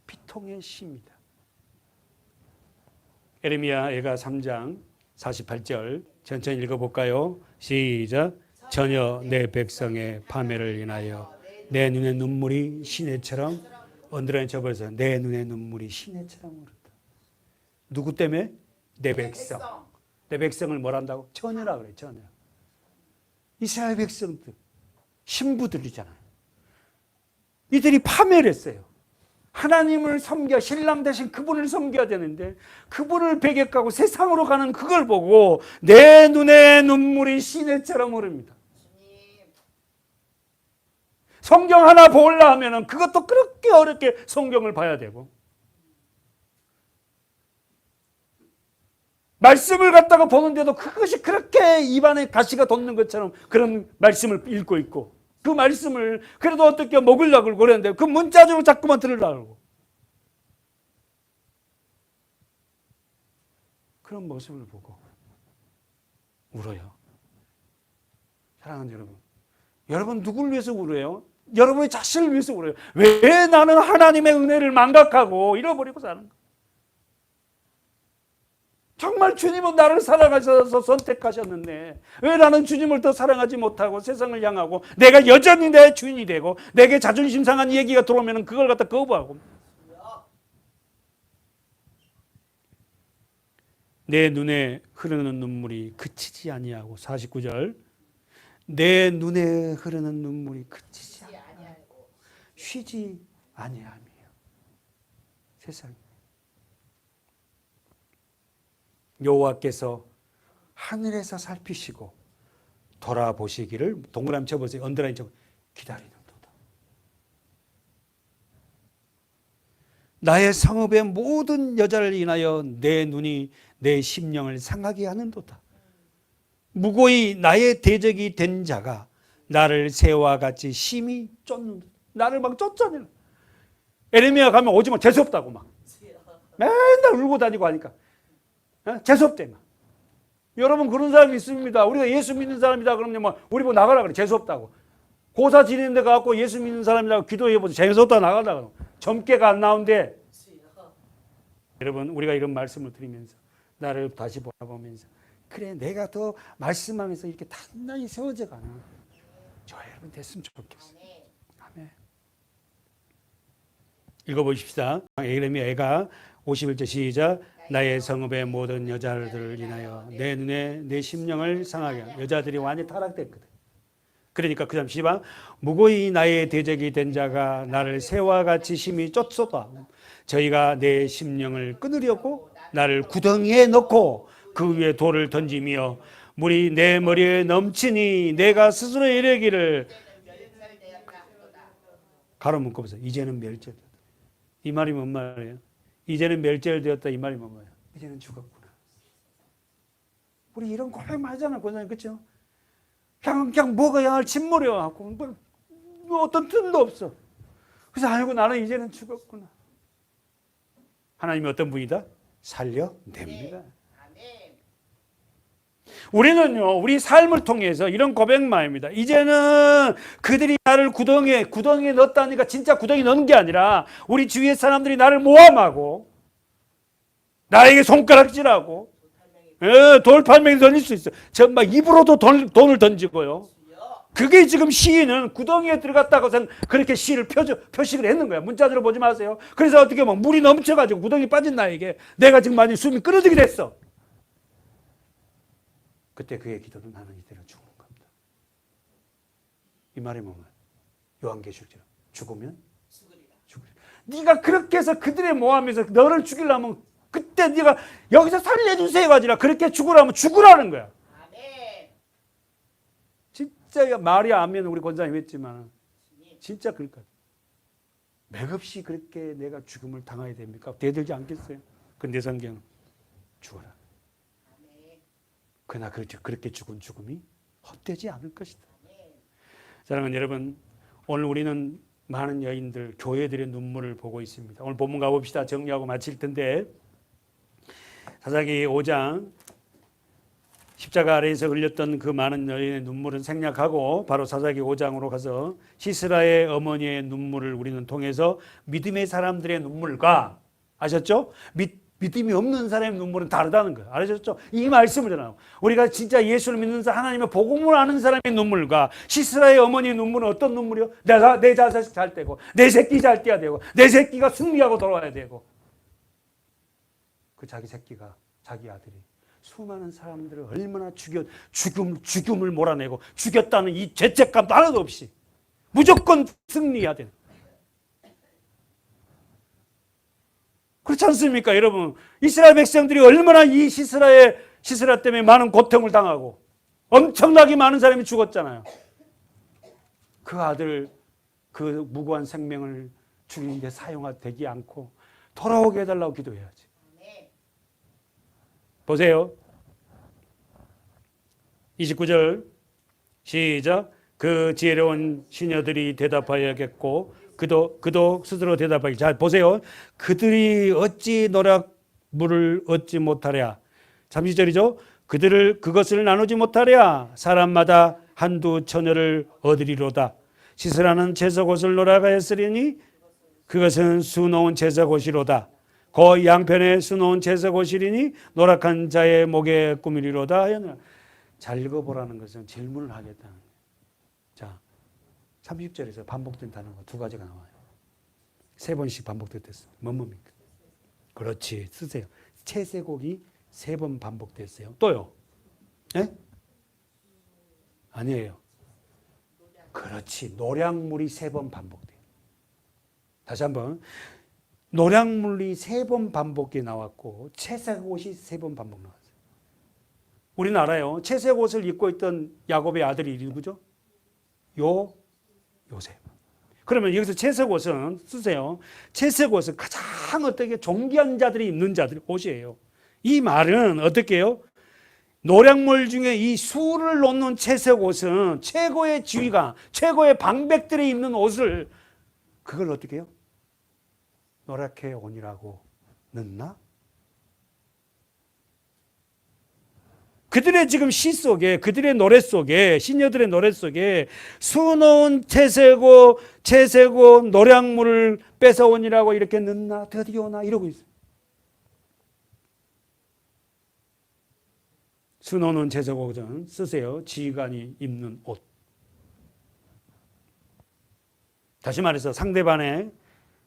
비통의 시입니다. 에레미야 애가 3장 48절 천천히 읽어볼까요? 시작. 전혀 내 백성의 파멸을 인하여 내 눈의 눈물이 시내처럼 언더라인 쳐버려서 내 눈의 눈물이 시내처럼 흐른다. 누구 때문에? 내 백성. 내 백성을 뭐란다고? 처녀라 그래. 처녀. 이스라엘 백성들 신부들이잖아요. 이들이 파멸했어요. 하나님을 섬겨 신랑 대신 그분을 섬겨야 되는데 그분을 배격하고 세상으로 가는 그걸 보고 내 눈의 눈물이 시내처럼 흐릅니다. 성경 하나 보려고 하면 그것도 그렇게 어렵게 성경을 봐야 되고 말씀을 갖다가 보는데도 그것이 그렇게 입안에 가시가 돋는 것처럼 그런 말씀을 읽고 있고 그 말씀을 그래도 어떻게 먹으려고 그러는데 그 문자적으로 자꾸만 들으려고 그런 모습을 보고 울어요. 사랑하는 여러분, 여러분 누구를 위해서 울어요? 여러분의 자신을 위해서 그래요. 왜 나는 하나님의 은혜를 망각하고 잃어버리고 사는 거예요? 정말 주님은 나를 사랑하셔서 선택하셨는데 왜 나는 주님을 더 사랑하지 못하고 세상을 향하고 내가 여전히 내 주인이 되고 내게 자존심 상한 얘기가 들어오면 그걸 갖다 거부하고 내 눈에 흐르는 눈물이 그치지 아니하고 49절 내 눈에 흐르는 눈물이 그치지 아니하고 쉬지 아니함이에요. 세상에 여호와께서 하늘에서 살피시고 돌아보시기를 동그라미 쳐보세요. 언더라인 쳐 기다리는도다. 나의 성읍의 모든 여자를 인하여 내 눈이 내 심령을 상하게 하는도다. 무고히 나의 대적이 된 자가 나를 새와 같이 심히 쫓는다. 나를 막 쫓잖아요. 에레미야 가면 오지마 재수없다고 막 맨날 울고 다니고 하니까 재수없대 막. 여러분 그런 사람이 있습니다. 우리가 예수 믿는 사람이다 그러면 뭐 우리 보고 나가라 그래. 재수없다고. 고사 지내는 데 가고 예수 믿는 사람이라고 기도해보세요. 재수없다 나가라 그러면 점괘가 안 나온대. 여러분 우리가 이런 말씀을 드리면서 나를 다시 바라보면서 그래 내가 더 말씀하면서 이렇게 단단히 세워져 가는 저 여러분 됐으면 좋겠어요. 아멘. 읽어보십시다. 에레미야가 51절 시작. 나의 성읍의 모든 여자들을 인하여 내 눈에 내 심령을 상하게 하는 여자들이 완전히 타락됐거든. 그러니까 그 다음 시방 무고히 나의 대적이 된 자가 나를 새와 같이 심히 쫓소다. 저희가 내 심령을 끊으려고 나를 구덩이에 넣고 그 위에 돌을 던지며 물이 내 머리에 넘치니 내가 스스로 이르기를 가로 묶어보세요. 이제는 멸절되었다. 이 말이 뭔 말이에요? 이제는 멸절되었다 이 말이 뭔 말이에요? 이제는 죽었구나. 우리 이런 고백 많이 하잖아요. 그렇죠? 그냥 뭐가 향할 침몰해갖고 뭐 어떤 틈도 없어. 그래서 알고 나는 이제는 죽었구나. 하나님이 어떤 분이다? 살려냅니다. 우리는요, 우리 삶을 통해서 이런 고백만입니다. 이제는 그들이 나를 구덩이에 넣었다니까 진짜 구덩이에 넣은 게 아니라 우리 주위의 사람들이 나를 모함하고 나에게 손가락질하고 돌팔매기 던질 수 있어요. 막 입으로도 돈을 던지고요. 그게 지금 시인은 구덩이에 들어갔다고 그렇게 시를 표식을 했는 거야. 문자대로 보지 마세요. 그래서 어떻게 보면 물이 넘쳐가지고 구덩이 빠진 나에게 내가 지금 많이 숨이 끊어지게 됐어. 그때 그의 기도는 나는 이대로 죽는 겁니다. 이 말이 뭐냐? 요한계시록처럼 죽으면 죽으리라. 네가 그렇게 해서 그들의 모함에서 너를 죽이려면 그때 네가 여기서 살려주세요가 아니라 그렇게 죽으라면 죽으라는 거야. 진짜 말이 아멘 우리 권사님 했지만 진짜 그럴까? 맥없이 그렇게 내가 죽음을 당해야 됩니까? 대들지 않겠어요? 근데 성경은 죽어라. 그러나 그렇게 죽은 죽음이 헛되지 않을 것이다. 사랑하는 여러분, 오늘 우리는 많은 여인들, 교회들의 눈물을 보고 있습니다. 오늘 본문 가봅시다. 정리하고 마칠 텐데 사사기 5장 십자가 아래에서 흘렸던 그 많은 여인의 눈물은 생략하고 바로 사사기 5장으로 가서 시스라의 어머니의 눈물을 우리는 통해서 믿음의 사람들의 눈물과 아셨죠? 믿음이 없는 사람의 눈물은 다르다는 거예요. 알아셨죠? 이 말씀을 전하고 우리가 진짜 예수를 믿는 사람, 하나님의 복음을 아는 사람의 눈물과 시스라의 어머니의 눈물은 어떤 눈물이요? 내 자식 잘 되고 내 새끼 잘 떼야 되고 내 새끼가 승리하고 돌아와야 되고 그 자기 새끼가 자기 아들이 수많은 사람들을 얼마나 죽음을 몰아내고 죽였다는 이 죄책감도 하나도 없이 무조건 승리해야 되는. 그렇지 않습니까, 여러분? 이스라엘 백성들이 얼마나 이 시스라 때문에 많은 고통을 당하고 엄청나게 많은 사람이 죽었잖아요. 그 아들 그 무고한 생명을 죽이는데 사용되지 않고 돌아오게 해달라고 기도해야지. 보세요. 29절 시작. 그 지혜로운 시녀들이 대답하여야겠고 그도 스스로 대답하기. 자 보세요. 그들이 어찌 노략물을 얻지 못하랴. 30절이죠. 그것을 나누지 못하랴. 사람마다 한두 처녀를 얻으리로다. 시스라는 채석옷을 노라하였으리니 그것은 수놓은 채석옷이로다. 그 양편에 수놓은 채석옷이리니 노랗한 자의 목에 꾸미리로다 하였느라. 잘 읽어보라는 것은 질문을 하겠다는 거예요. 자, 30절에서 반복된 단어가 두 가지가 나와요. 세 번씩 반복됐어요. 뭐뭡니까? 그렇지, 쓰세요. 채색옥이 3번 반복됐어요. 또요? 예? 아니에요. 그렇지, 노량물이 3번 반복돼요. 다시 한번. 노량물이 3번 반복이 나왔고 채색옷이 3번 반복 나왔어요. 우리는 알아요. 채색옷을 입고 있던 야곱의 아들이 누구죠? 요셉. 그러면 여기서 채색옷은 쓰세요. 채색옷은 가장 어떻게 존귀한 자들이 입는 자들의 옷이에요. 이 말은 어떻게 해요? 노량물 중에 이 수를 놓는 채색옷은 최고의 지휘관, 최고의 방백들이 입는 옷을 그걸 어떻게 해요? 노랗게 온이라고 넣나? 그들의 지금 시 속에, 그들의 노래 속에, 시녀들의 노래 속에 수놓은 채색옷, 노량물을 뺏어오니라고 이렇게 넣나? 드디어 오나? 이러고 있어요. 수놓은 채색옷은 쓰세요. 지휘관이 입는 옷. 다시 말해서 상대방의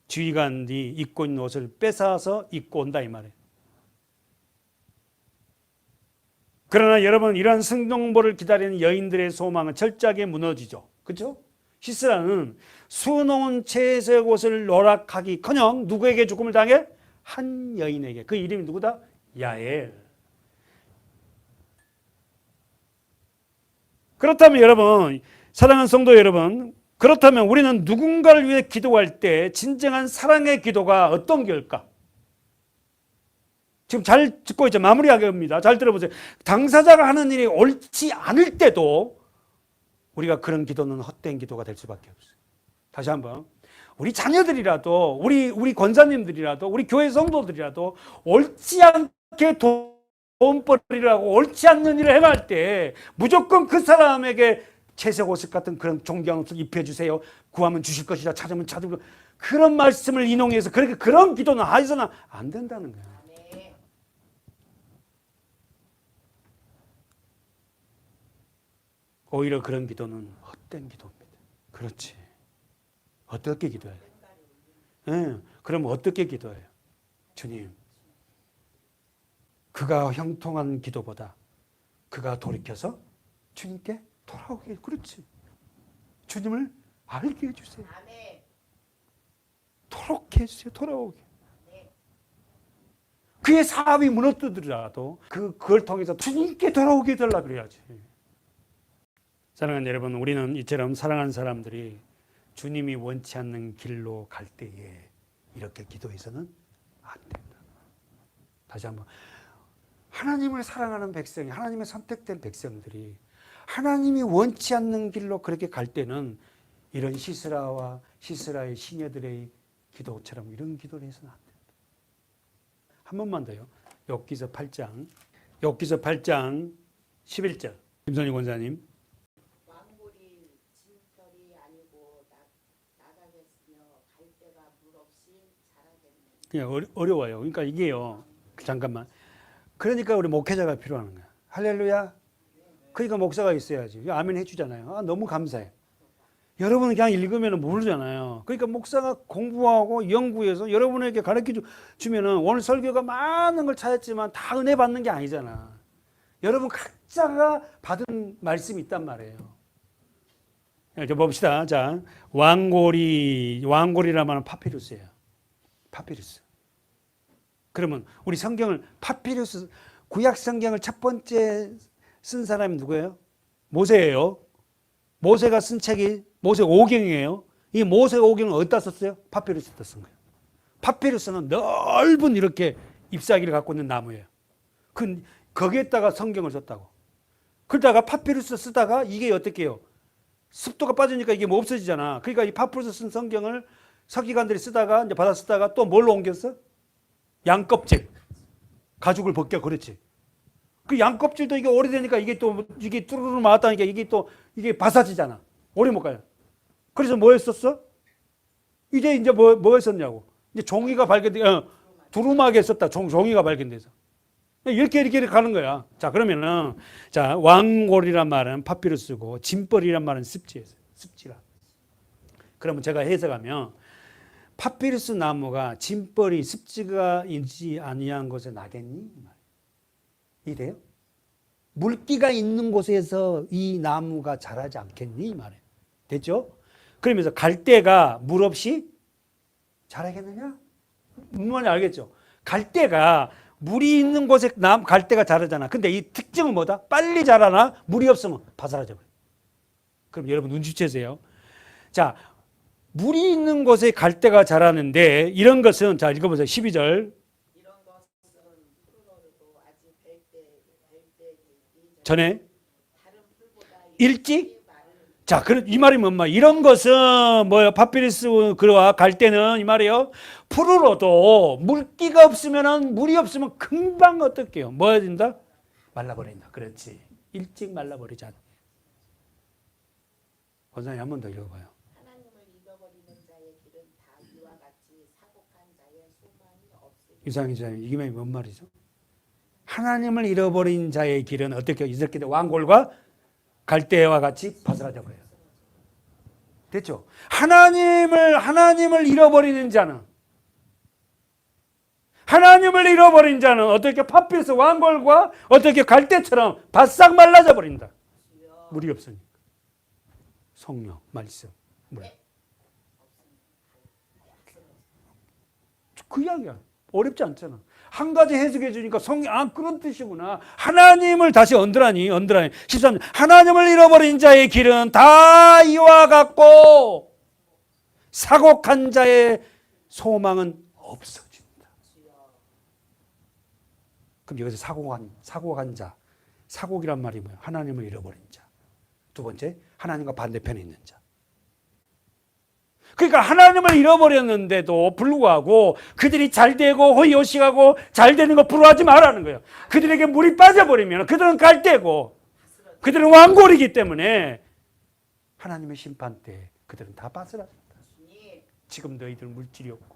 지휘관이 입고 있는 옷을 뺏어서 입고 온다 이 말이에요. 그러나 여러분, 이러한 승동보를 기다리는 여인들의 소망은 철저하게 무너지죠. 그렇죠? 시스라는 수놓은 채색옷을 노락하기커녕 누구에게 죽음을 당해? 한 여인에게. 그 이름이 누구다? 야엘. 그렇다면 여러분, 사랑하는 성도 여러분, 그렇다면 우리는 누군가를 위해 기도할 때 진정한 사랑의 기도가 어떤 걸까? 지금 잘 듣고 있죠? 마무리하겠습니다. 잘 들어보세요. 당사자가 하는 일이 옳지 않을 때도 우리가 그런 기도는 헛된 기도가 될 수밖에 없어요. 다시 한번. 우리 자녀들이라도, 우리 권사님들이라도, 우리 교회 성도들이라도 옳지 않게 돈벌이라고 옳지 않는 일을 행할 때 무조건 그 사람에게 채색옷 같은 그런 존귀한 옷을 입혀주세요. 구하면 주실 것이다. 찾으면 찾으면 그런 말씀을 인용해서 그렇게 그런 기도는 해서는 안 된다는 거예요. 오히려 그런 기도는 헛된 기도입니다. 그렇지. 어떻게 기도해요? 그럼 어떻게 기도해요? 주님, 그가 형통한 기도보다 그가 돌이켜서 주님께 돌아오게. 그렇지. 주님을 알게 해주세요. 돌아오게 해주세요. 돌아오게. 그의 사업이 무너뜨더라도 그걸 통해서 주님께 돌아오게 해달라 그래야지. 사랑하는 여러분, 우리는 이처럼 사랑하는 사람들이 주님이 원치 않는 길로 갈 때에 이렇게 기도해서는 안 된다. 다시 한번. 하나님을 사랑하는 백성이, 하나님의 선택된 백성들이 하나님이 원치 않는 길로 그렇게 갈 때는 이런 시스라의 시녀들의 기도처럼 이런 기도를 해서는 안 된다. 한 번만 더요. 욥기서 8장 11절. 김선희 권사님. 왕골이 진털이 아니고 나가겠으며 갈 데가 물 없이 자라겠네. 그냥 어려워요. 그러니까 이게요. 잠깐만. 그러니까 우리 목회자가 필요한 거야. 할렐루야. 그러니까 목사가 있어야지. 아멘 해주잖아요. 너무 감사해. 여러분은 그냥 읽으면 모르잖아요. 그러니까 목사가 공부하고 연구해서 여러분에게 가르쳐 주면은 오늘 설교가 많은 걸 찾았지만 다 은혜 받는 게 아니잖아. 여러분 각자가 받은 말씀이 있단 말이에요. 자, 봅시다. 자, 왕고리라는 말은 파피루스예요. 파피루스. 그러면 우리 성경을 파피루스, 구약 성경을 첫 번째 쓴 사람이 누구예요? 모세예요. 모세가 쓴 책이 모세오경이에요. 이 모세오경을 어디다 썼어요? 파피루스에다 쓴 거예요. 파피루스는 넓은 이렇게 잎사귀를 갖고 있는 나무예요. 거기에다가 성경을 썼다고. 그러다가 파피루스 쓰다가 이게 어떻게 해요? 습도가 빠지니까 이게 뭐 없어지잖아. 그러니까 이 파피루스 쓴 성경을 서기관들이 쓰다가 이제 받아 쓰다가 또 뭘로 옮겼어? 양껍질. 가죽을 벗겨. 그렇지. 그 양껍질도 이게 오래되니까 이게 또 이게 뚜루루 맞았다니까 이게 또 이게 바사지잖아. 오래 못 가요. 그래서 뭐 했었어? 이제 뭐 했었냐고. 이제 종이가 발견돼, 두루마기에 썼다. 종이가 발견돼서. 이렇게 가는 거야. 자, 그러면은, 자, 왕골이란 말은 파피루스고, 짐벌이란 말은 습지라. 그러면 제가 해석하면, 파피루스 나무가 짐벌이 습지가 있지 아니한 곳에 나겠니? 이래요? 물기가 있는 곳에서 이 나무가 자라지 않겠니? 이 말이에요. 됐죠? 그러면서 갈대가 물 없이 자라겠느냐? 무슨 말인지 알겠죠? 갈대가 물이 있는 곳에 갈대가 자라잖아. 근데 이 특징은 뭐다? 빨리 자라나 물이 없으면 바사라져 버려. 그럼 여러분 눈치채세요. 자, 물이 있는 곳에 갈대가 자라는데 이런 것은 자 읽어보세요. 12절. 이런 것은 푸르노르도 아직 벨때 전에 다른 풀보다 일찍 자, 이 말이 뭔 말? 이런 것은 뭐예요? 파피루스 그와 갈대는 이 말이에요. 푸르러도 물기가 없으면은 물이 없으면 금방 어떻게요? 뭐 해야 된다? 말라버린다. 그렇지. 일찍 말라버리지 않아. 원장님 한 번 더 읽어봐요. 하나님을 잃어버리는 자의 길은 다 이와 같이 사곡한 자의 소망이 없으니. 유상이자님 이게 뭔 말이죠? 하나님을 잃어버린 자의 길은 어떻게 이렇게 왕골과 갈대와 같이 바스라져 버려요. 됐죠? 하나님을 잃어버리는 자는 어떻게 파피루스 왕골과 어떻게 갈대처럼 바싹 말라져 버린다. 물이 없으니까. 성령, 말씀, 물. 그 이야기야. 어렵지 않잖아. 한 가지 해석해 주니까 그런 뜻이구나. 하나님을 다시 언더라니. 13절. 하나님을 잃어버린 자의 길은 다 이와 같고 사곡한 자의 소망은 없어진다. 그럼 여기서 사곡한 자. 사곡이란 말이 뭐예요? 하나님을 잃어버린 자. 두 번째, 하나님과 반대편에 있는 자. 그러니까 하나님을 잃어버렸는데도 불구하고 그들이 잘 되고 호의호식하고 잘 되는 거 부러워하지 말라는 거예요. 그들에게 물이 빠져버리면 그들은 갈대고 그들은 왕골이기 때문에 하나님의 심판 때 그들은 다 빠져나간다. 지금 너희들 물질이 없고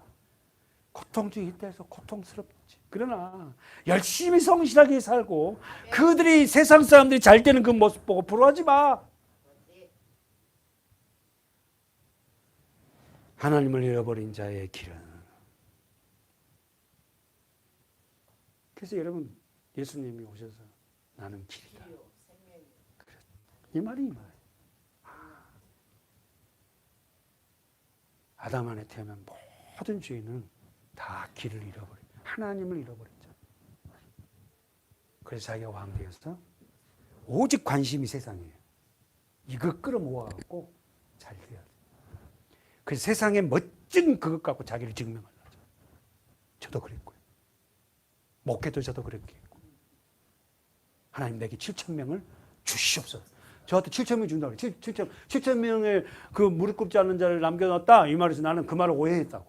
고통중에 있다해서 고통스럽지. 그러나 열심히 성실하게 살고 그들이 세상 사람들이 잘 되는 그 모습 보고 부러워하지 마. 하나님을 잃어버린 자의 길은. 그래서 여러분 예수님이 오셔서 나는 길이다. 이 말이 아담 안에 태어난 모든 죄인은 다 길을 잃어버린 하나님을 잃어버린 자. 그래서 자기가 왕되어서 오직 관심이 세상이에요. 이거 끌어모아갖고 잘 돼야 돼. 그래서 세상에 멋진 그것 갖고 자기를 증명하려고. 저도 그랬고요. 목회도 저도 그렇게 했고. 하나님 내게 7,000명을 주시옵소서. 저한테 7,000명 준다고 그래요. 7,000명의 그 무릎 꿇지 않는 자를 남겨놨다. 이 말에서 나는 그 말을 오해했다고.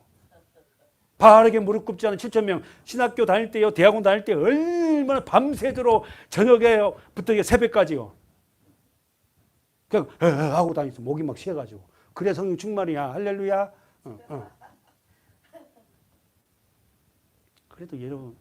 바르게 무릎 꿇지 않은 7,000명. 신학교 다닐 때요, 대학원 다닐 때 얼마나 밤새도록 저녁에부터 새벽까지요. 그냥 하고 다녔어. 목이 막 쉬어가지고. 그래 성령 충만이야. 할렐루야. 그래도 여러분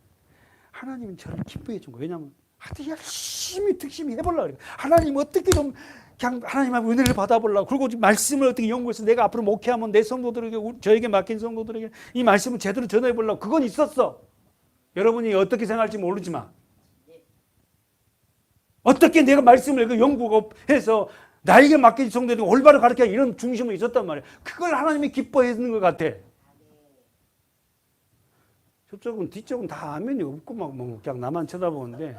하나님은 저를 기뻐해 준 거예요. 왜냐하면 하여튼 열심히 특심히 해보려고 그래요. 하나님 어떻게 좀 그냥 하나님의 은혜를 받아보려고. 그리고 말씀을 어떻게 연구해서 내가 앞으로 목회하면 내 성도들에게 저에게 맡긴 성도들에게 이 말씀을 제대로 전해보려고. 그건 있었어. 여러분이 어떻게 생각할지 모르지만 어떻게 내가 말씀을 연구해서 나에게 맡긴 성도들이 올바로 가르쳐 이런 중심이 있었단 말이에요. 그걸 하나님이 기뻐했는 것 같아. 저쪽은 뒤쪽은 다 아멘이 없고 막 그냥 나만 쳐다보는데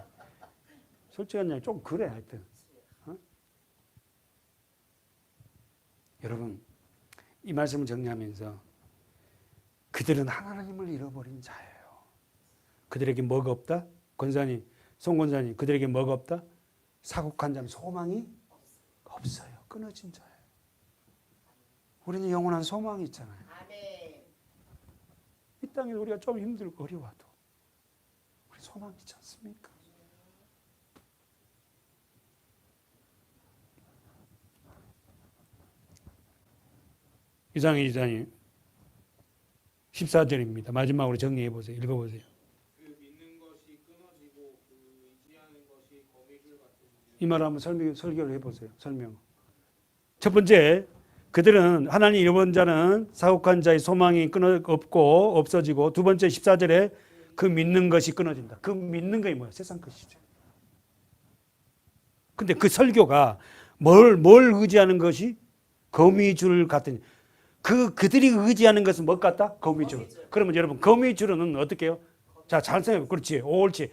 솔직한 얘기 좀 그래 하여튼. 여러분 이 말씀을 정리하면서 그들은 하나님을 잃어버린 자예요. 그들에게 뭐가 없다? 권사님, 송 권사님, 그들에게 뭐가 없다? 사곡한 자는 소망이 없어요. 끊어진 자예요. 우리는 영원한 소망이 있잖아요. 아멘. 이 땅에 우리가 좀 힘들고 어려워도 우리 소망이 있지 않습니까? 이상희 지사님 14절입니다. 마지막으로 정리해 보세요. 읽어보세요. 그 믿는 것이 끊어지고 그 의지하는 것이 거미줄 같은 이 말 한번 설교를 해보세요. 설명. 첫 번째, 그들은 하나님 잃어버린 자는 사곡한 자의 소망이 없고 없어지고, 두 번째 14절에 그 믿는 것이 끊어진다. 그 믿는 것이 뭐야? 세상 것이죠. 근데 그 설교가 뭘 의지하는 것이? 거미줄 같은. 그들이 의지하는 것은 뭐 같다? 거미줄. 그러면 여러분, 거미줄은 어떻게 해요? 자, 잘 생각해. 그렇지. 옳지.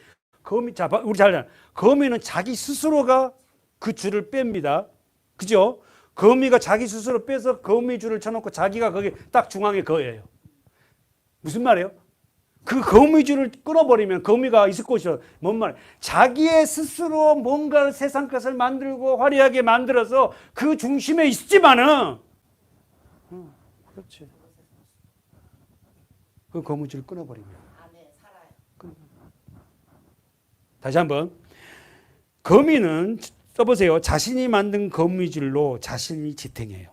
자, 우리 잘 알아. 거미는 자기 스스로가 그 줄을 뺍니다. 그죠? 거미가 자기 스스로 빼서 거미줄을 쳐놓고 자기가 거기 딱 중앙에 거예요. 무슨 말이에요? 그 거미줄을 끊어버리면 거미가 있을 곳이요. 뭔 말? 자기의 스스로 뭔가 세상 것을 만들고 화려하게 만들어서 그 중심에 있지만은, 그렇지. 그 거미줄을 끊어버리면. 안에 살아요. 다시 한번. 거미는 써보세요. 자신이 만든 거미줄로 자신이 지탱해요.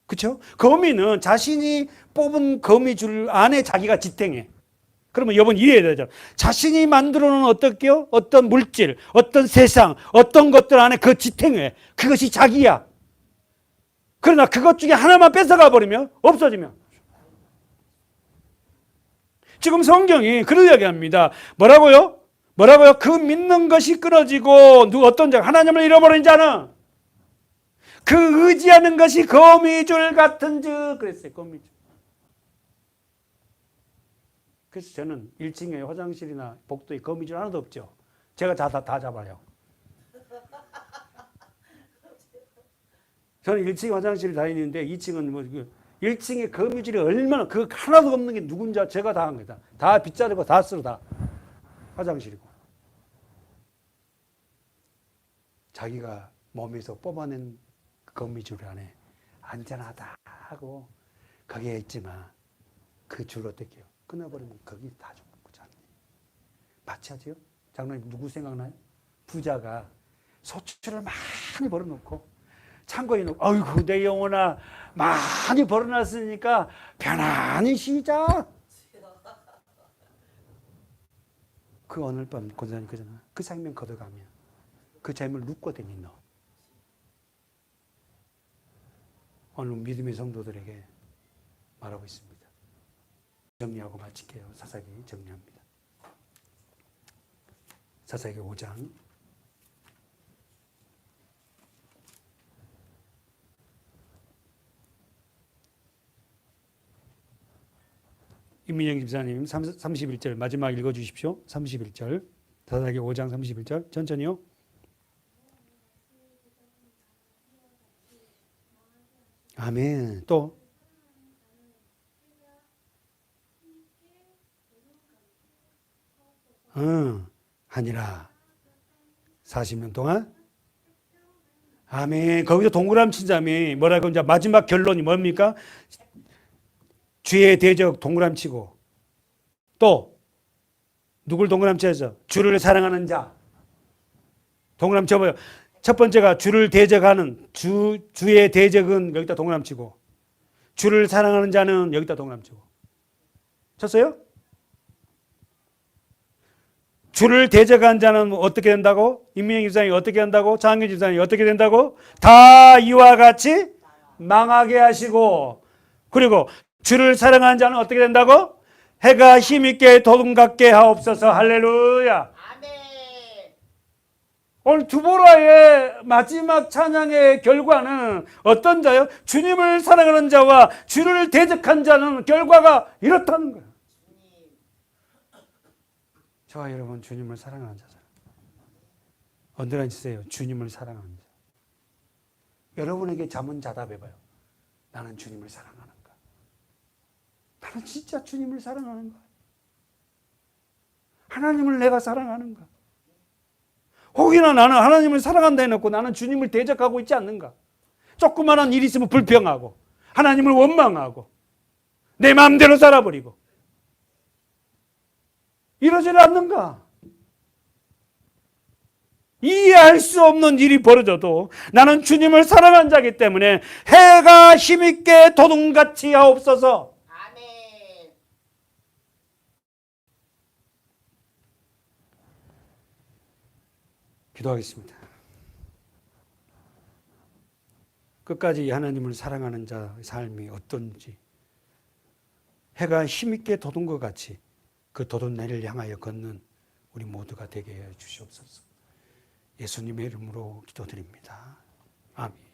그렇죠? 거미는 자신이 뽑은 거미줄 안에 자기가 지탱해. 그러면 여러분 이해해야 되죠. 자신이 만들어 놓은 어떤 물질, 어떤 세상, 어떤 것들 안에 그 지탱해. 그것이 자기야. 그러나 그것 중에 하나만 뺏어가 버리면, 없어지면. 지금 성경이 그런 이야기합니다. 뭐라고요? 그 믿는 것이 끊어지고, 어떤 자, 하나님을 잃어버린 자는 그 의지하는 것이 거미줄 같은 즉, 그랬어요. 거미줄. 그래서 저는 1층에 화장실이나 복도에 거미줄 하나도 없죠. 제가 다 잡아요. 저는 1층에 화장실을 다니는데 2층은 뭐 1층에 거미줄이 얼마나 그 하나도 없는 게 누군지 제가 다 한 거다. 다 빗자루고 다 쓸어 다 화장실이고. 자기가 몸에서 뽑아낸 거미줄 안에 안전하다 하고 거기에 있지만 그 줄 어떻게 해요? 끊어버리면 거기 다 죽고 자네. 마치 하죠? 장로님 누구 생각나요? 부자가 소출을 많이 벌어놓고 창고에 놓고 아이고 내 영혼아 많이 벌어놨으니까 편안히 쉬자. 그 오늘 밤 권사님 그잖아. 그 생명 걷어가면 그 재물 눕고 다니 너. 오늘 믿음의 성도들에게 말하고 있습니다. 정리하고 마칠게요. 사사기 정리합니다. 사사기 5장 임민영 집사님 31절 마지막 읽어주십시오. 31절 사사기 5장 31절 천천히요. 아멘. 또 하니라 40년 동안 아멘. 거기서 동그라미 친 사람이 뭐라고 이제 마지막 결론이 뭡니까? 주의 대적 동그라미 치고 또 누굴 동그라미 쳐서 주를 사랑하는 자 동그라미 쳐봐요. 첫 번째가 주를 대적하는 주의 대적은 여기다 동그라미 치고 주를 사랑하는 자는 여기다 동그라미 치고 쳤어요? 주를 대적한 자는 어떻게 된다고? 임민영 집사님이 어떻게 한다고? 장학균 집사님이 어떻게 된다고? 다 이와 같이 망하게 하시고 그리고 주를 사랑하는 자는 어떻게 된다고? 해가 힘있게 도둑같게 하옵소서. 할렐루야. 아멘. 오늘 두보라의 마지막 찬양의 결과는 어떤 자요? 주님을 사랑하는 자와 주를 대적한 자는 결과가 이렇다는 거예요. 저와 여러분 주님을 사랑하는 자잖아요. 언제나 있으세요. 주님을 사랑하는 자. 여러분에게 자문자답해봐요. 나는 주님을 사랑하는가? 나는 진짜 주님을 사랑하는가? 하나님을 내가 사랑하는가? 혹이나 나는 하나님을 사랑한다 해놓고 나는 주님을 대적하고 있지 않는가? 조그마한 일이 있으면 불평하고 하나님을 원망하고 내 마음대로 살아버리고 이러지는 않는가? 이해할 수 없는 일이 벌어져도 나는 주님을 사랑한 자이기 때문에 해가 힘있게 도둑같이 하옵소서. 아멘. 기도하겠습니다. 끝까지 하나님을 사랑하는 자의 삶이 어떤지, 해가 힘있게 돋은 것 같이 그 돋은 날을 향하여 걷는 우리 모두가 되게 해 주시옵소서. 예수님의 이름으로 기도드립니다. 아멘.